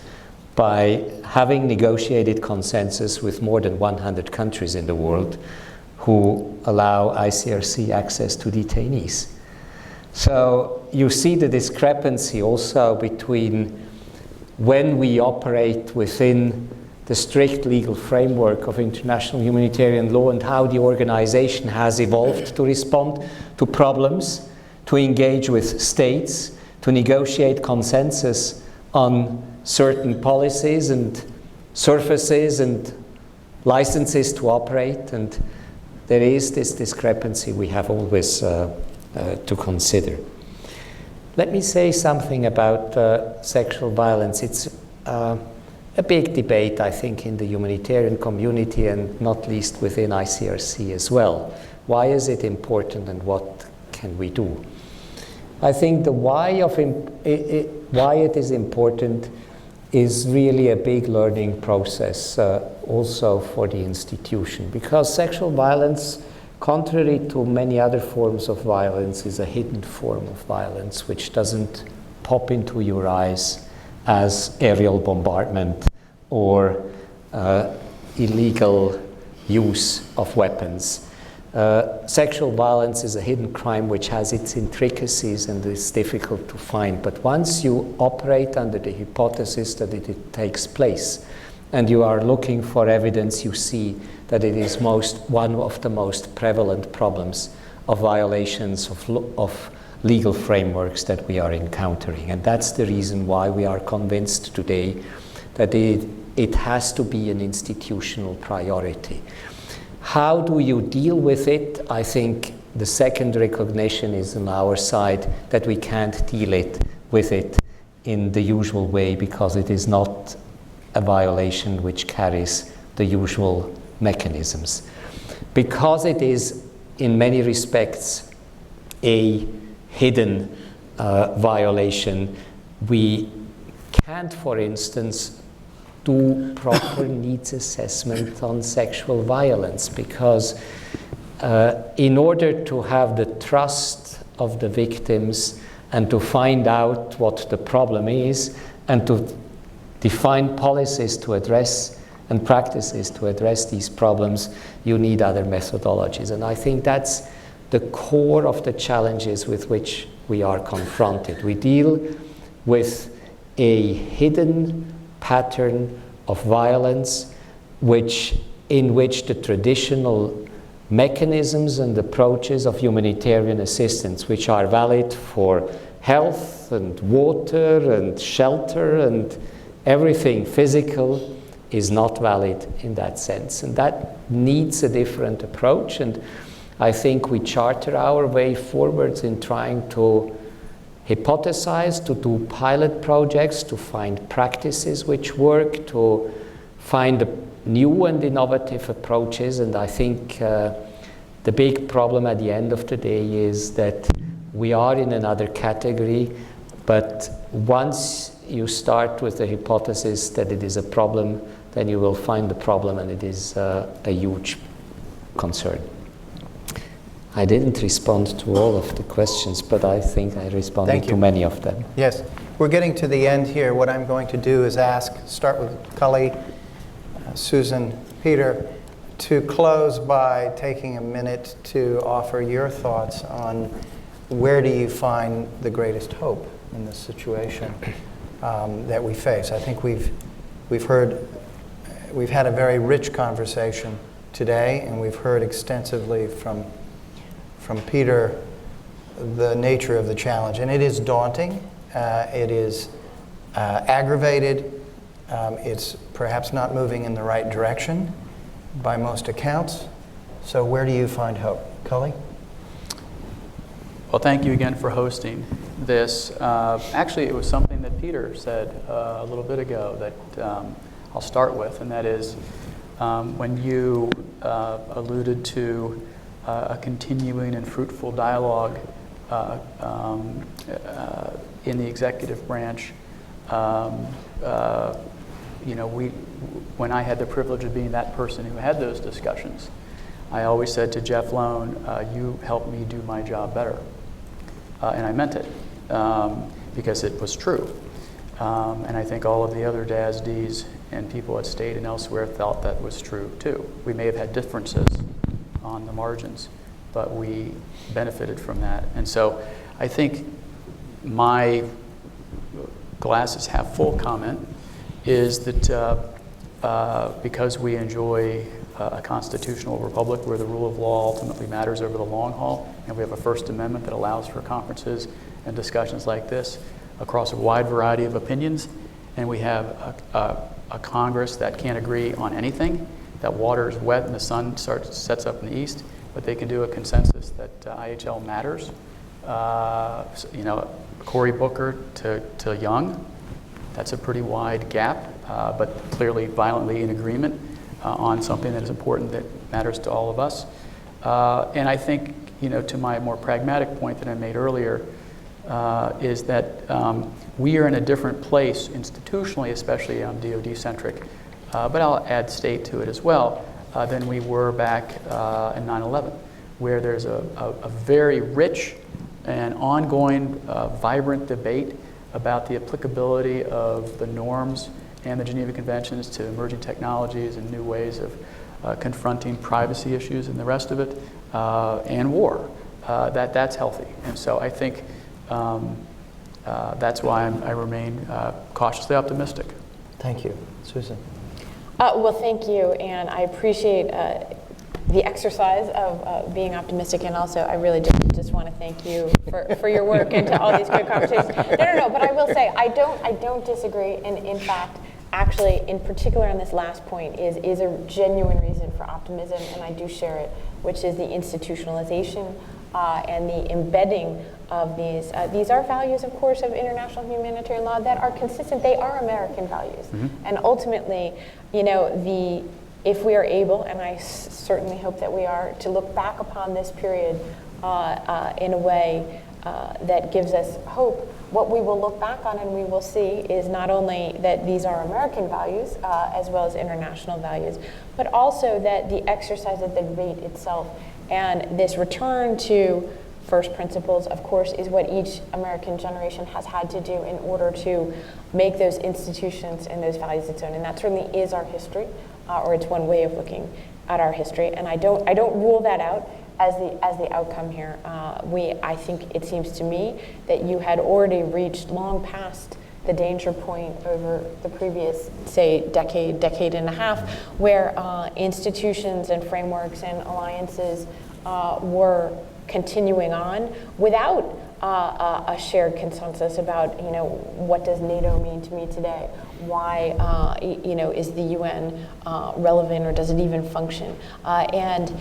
Speaker 3: by having negotiated consensus with more than 100 countries in the world who allow ICRC access to detainees. So you see the discrepancy also between when we operate within the strict legal framework of international humanitarian law and how the organization has evolved to respond to problems, to engage with states, to negotiate consensus on certain policies and surfaces and licenses to operate, and there is this discrepancy we have always to consider. Let me say something about sexual violence. It's a big debate, I think, in the humanitarian community and not least within ICRC as well. Why is it important and what can we do? I think the why it is important is really a big learning process also for the institution, because sexual violence, contrary to many other forms of violence, is a hidden form of violence which doesn't pop into your eyes as aerial bombardment or illegal use of weapons. Sexual violence is a hidden crime which has its intricacies and is difficult to find. But once you operate under the hypothesis that it takes place and you are looking for evidence, you see that it is one of the most prevalent problems of violations of legal frameworks that we are encountering. And that's the reason why we are convinced today that it has to be an institutional priority. How do you deal with it? I think the second recognition is on our side that we can't deal with it in the usual way, because it is not a violation which carries the usual mechanisms. Because it is in many respects a hidden violation, we can't, for instance, do proper needs assessment on sexual violence, because in order to have the trust of the victims and to find out what the problem is and to define policies to address and practices to address these problems, you need other methodologies. And I think that's the core of the challenges with which we are confronted. We deal with a hidden pattern of violence in which the traditional mechanisms and approaches of humanitarian assistance, which are valid for health and water and shelter and everything physical, is not valid in that sense. And that needs a different approach. And I think we charter our way forwards in trying to hypothesize, to do pilot projects, to find practices which work, to find new and innovative approaches. And I think The big problem at the end of the day is that we are in another category, but once you start with the hypothesis that it is a problem, then you will find the problem, and it is a huge concern. I didn't respond to all of the questions, but I think I responded to many of them.
Speaker 4: Yes. We're getting to the end here. What I'm going to do is start with Cully, Susan, Peter, to close by taking a minute to offer your thoughts on where do you find the greatest hope in this situation that we face. I think we've had a very rich conversation today, and we've heard extensively from Peter the nature of the challenge. And it is daunting. It is aggravated. It's perhaps not moving in the right direction by most accounts. So where do you find hope? Cully?
Speaker 6: Well, thank you again for hosting this. Actually, it was something that Peter said a little bit ago that I'll start with, and that is when you alluded to a continuing and fruitful dialogue in the executive branch. When I had the privilege of being that person who had those discussions, I always said to Jeff Lone, you helped me do my job better. And I meant it, because it was true. And I think all of the other DASDs and people at State and elsewhere felt that was true too. We may have had differences on the margins, but we benefited from that. And so I think my glasses half full comment is that because we enjoy a constitutional republic where the rule of law ultimately matters over the long haul, and we have a First Amendment that allows for conferences and discussions like this across a wide variety of opinions, and we have a Congress that can't agree on anything, that water is wet and the sun sets up in the east, but they can do a consensus that IHL matters. Cory Booker to Young, that's a pretty wide gap, but clearly violently in agreement on something that is important that matters to all of us. And I think, to my more pragmatic point that I made earlier, is that we are in a different place institutionally, especially DoD-centric, but I'll add state to it as well, than we were back in 9/11, where there's a very rich and ongoing vibrant debate about the applicability of the norms and the Geneva Conventions to emerging technologies and new ways of confronting privacy issues and the rest of it, and war. That's healthy. And so I think that's why I remain cautiously optimistic.
Speaker 4: Thank you. Susan?
Speaker 5: Well, thank you, and I appreciate the exercise of being optimistic, and also I really just want to thank you for your work and to all these good conversations. No, but I will say I don't disagree, and in fact, actually, in particular on this last point, is a genuine reason for optimism, and I do share it, which is the institutionalization and the embedding of these. These are values, of course, of international humanitarian law that are consistent. They are American values, and ultimately, if we are able, and I certainly hope that we are, to look back upon this period in a way that gives us hope, what we will look back on and we will see is not only that these are American values as well as international values, but also that the exercise of the debate itself and this return to first principles, of course, is what each American generation has had to do in order to make those institutions and those values its own. And that certainly is our history, or it's one way of looking at our history. And I don't rule that out as the outcome here. I think it seems to me that you had already reached long past the danger point over the previous, say, decade and a half, where institutions and frameworks and alliances were continuing on without a shared consensus about, what does NATO mean to me today? Why, is the UN relevant, or does it even function? And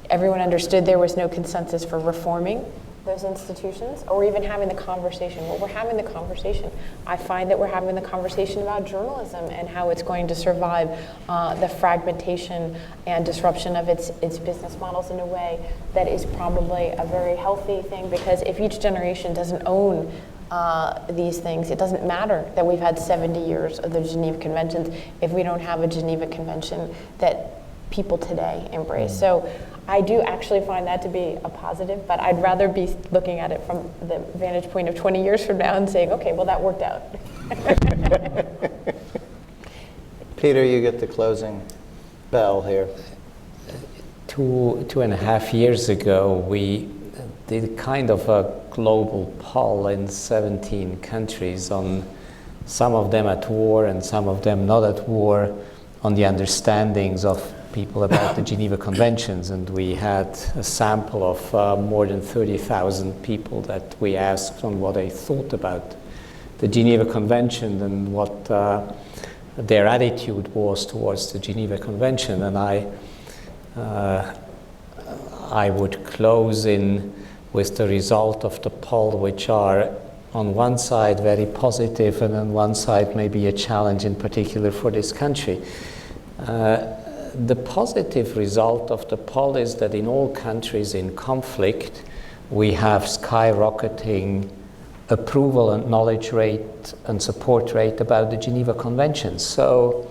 Speaker 5: everyone understood there was no consensus for reforming those institutions, or even having the conversation. Well, we're having the conversation. I find that we're having the conversation about journalism and how it's going to survive the fragmentation and disruption of its business models in a way that is probably a very healthy thing, because if each generation doesn't own these things, it doesn't matter that we've had 70 years of the Geneva Conventions if we don't have a Geneva Convention that people today embrace. So I do actually find that to be a positive, but I'd rather be looking at it from the vantage point of 20 years from now and saying, okay, well, that worked out.
Speaker 4: Peter, you get the closing bell here.
Speaker 3: 2.5 years ago, we did kind of a global poll in 17 countries, on some of them at war and some of them not at war, on the understandings of people about the Geneva Conventions, and we had a sample of more than 30,000 people that we asked on what they thought about the Geneva Convention and what their attitude was towards the Geneva Convention. And I would close in with the result of the poll, which are on one side very positive and on one side maybe a challenge, in particular for this country. The positive result of the poll is that in all countries in conflict, we have skyrocketing approval and knowledge rate and support rate about the Geneva Convention. So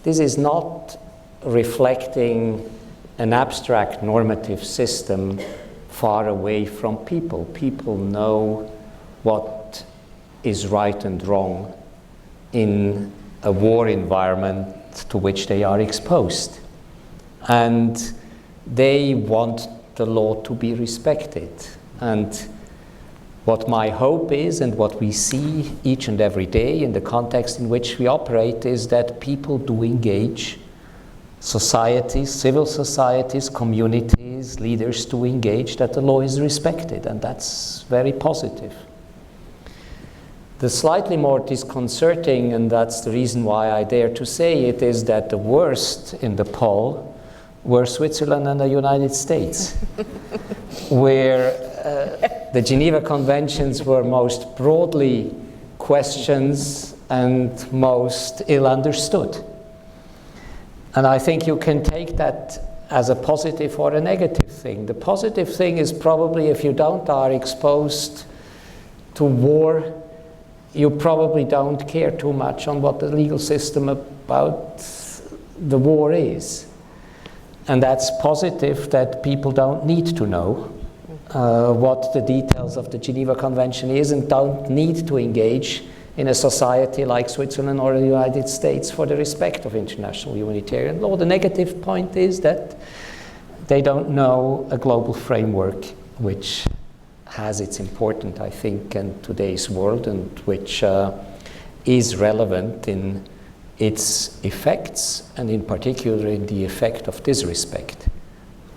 Speaker 3: this is not reflecting an abstract normative system far away from people. People know what is right and wrong in a war environment to which they are exposed. And they want the law to be respected. And what my hope is, and what we see each and every day in the context in which we operate, is that people do engage, societies, civil societies, communities, leaders do engage, that the law is respected, and that's very positive. The slightly more disconcerting, and that's the reason why I dare to say it, is that the worst in the poll were Switzerland and the United States, where the Geneva Conventions were most broadly questioned and most ill understood. And I think you can take that as a positive or a negative thing. The positive thing is probably if you are exposed to war, you probably don't care too much on what the legal system about the war is. And that's positive, that people don't need to know what the details of the Geneva Convention is, and don't need to engage in a society like Switzerland or the United States for the respect of international humanitarian law. The negative point is that they don't know a global framework which has its importance, I think, in today's world, and which is relevant in its effects, and in particular in the effect of disrespect,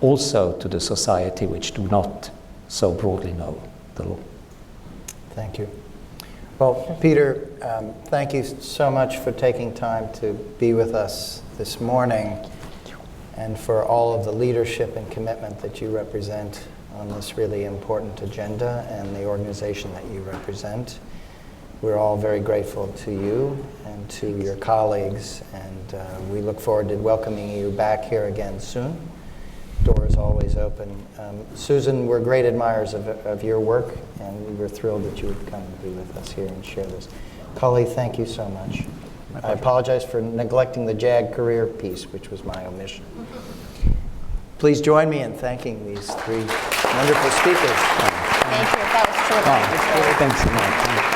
Speaker 3: also to the society which do not so broadly know the law.
Speaker 4: Thank you. Well, Peter, thank you so much for taking time to be with us this morning, and for all of the leadership and commitment that you represent on this really important agenda and the organization that you represent. We're all very grateful to you and to your colleagues, and we look forward to welcoming you back here again soon. Door is always open. Susan, we're great admirers of your work, and we're thrilled that you would come and be with us here and share this. Kali, thank you so much. I apologize for neglecting the JAG career piece, which was my omission. Please join me in thanking these three wonderful speakers.
Speaker 5: Thank you. That was terrific.
Speaker 3: Thanks a lot.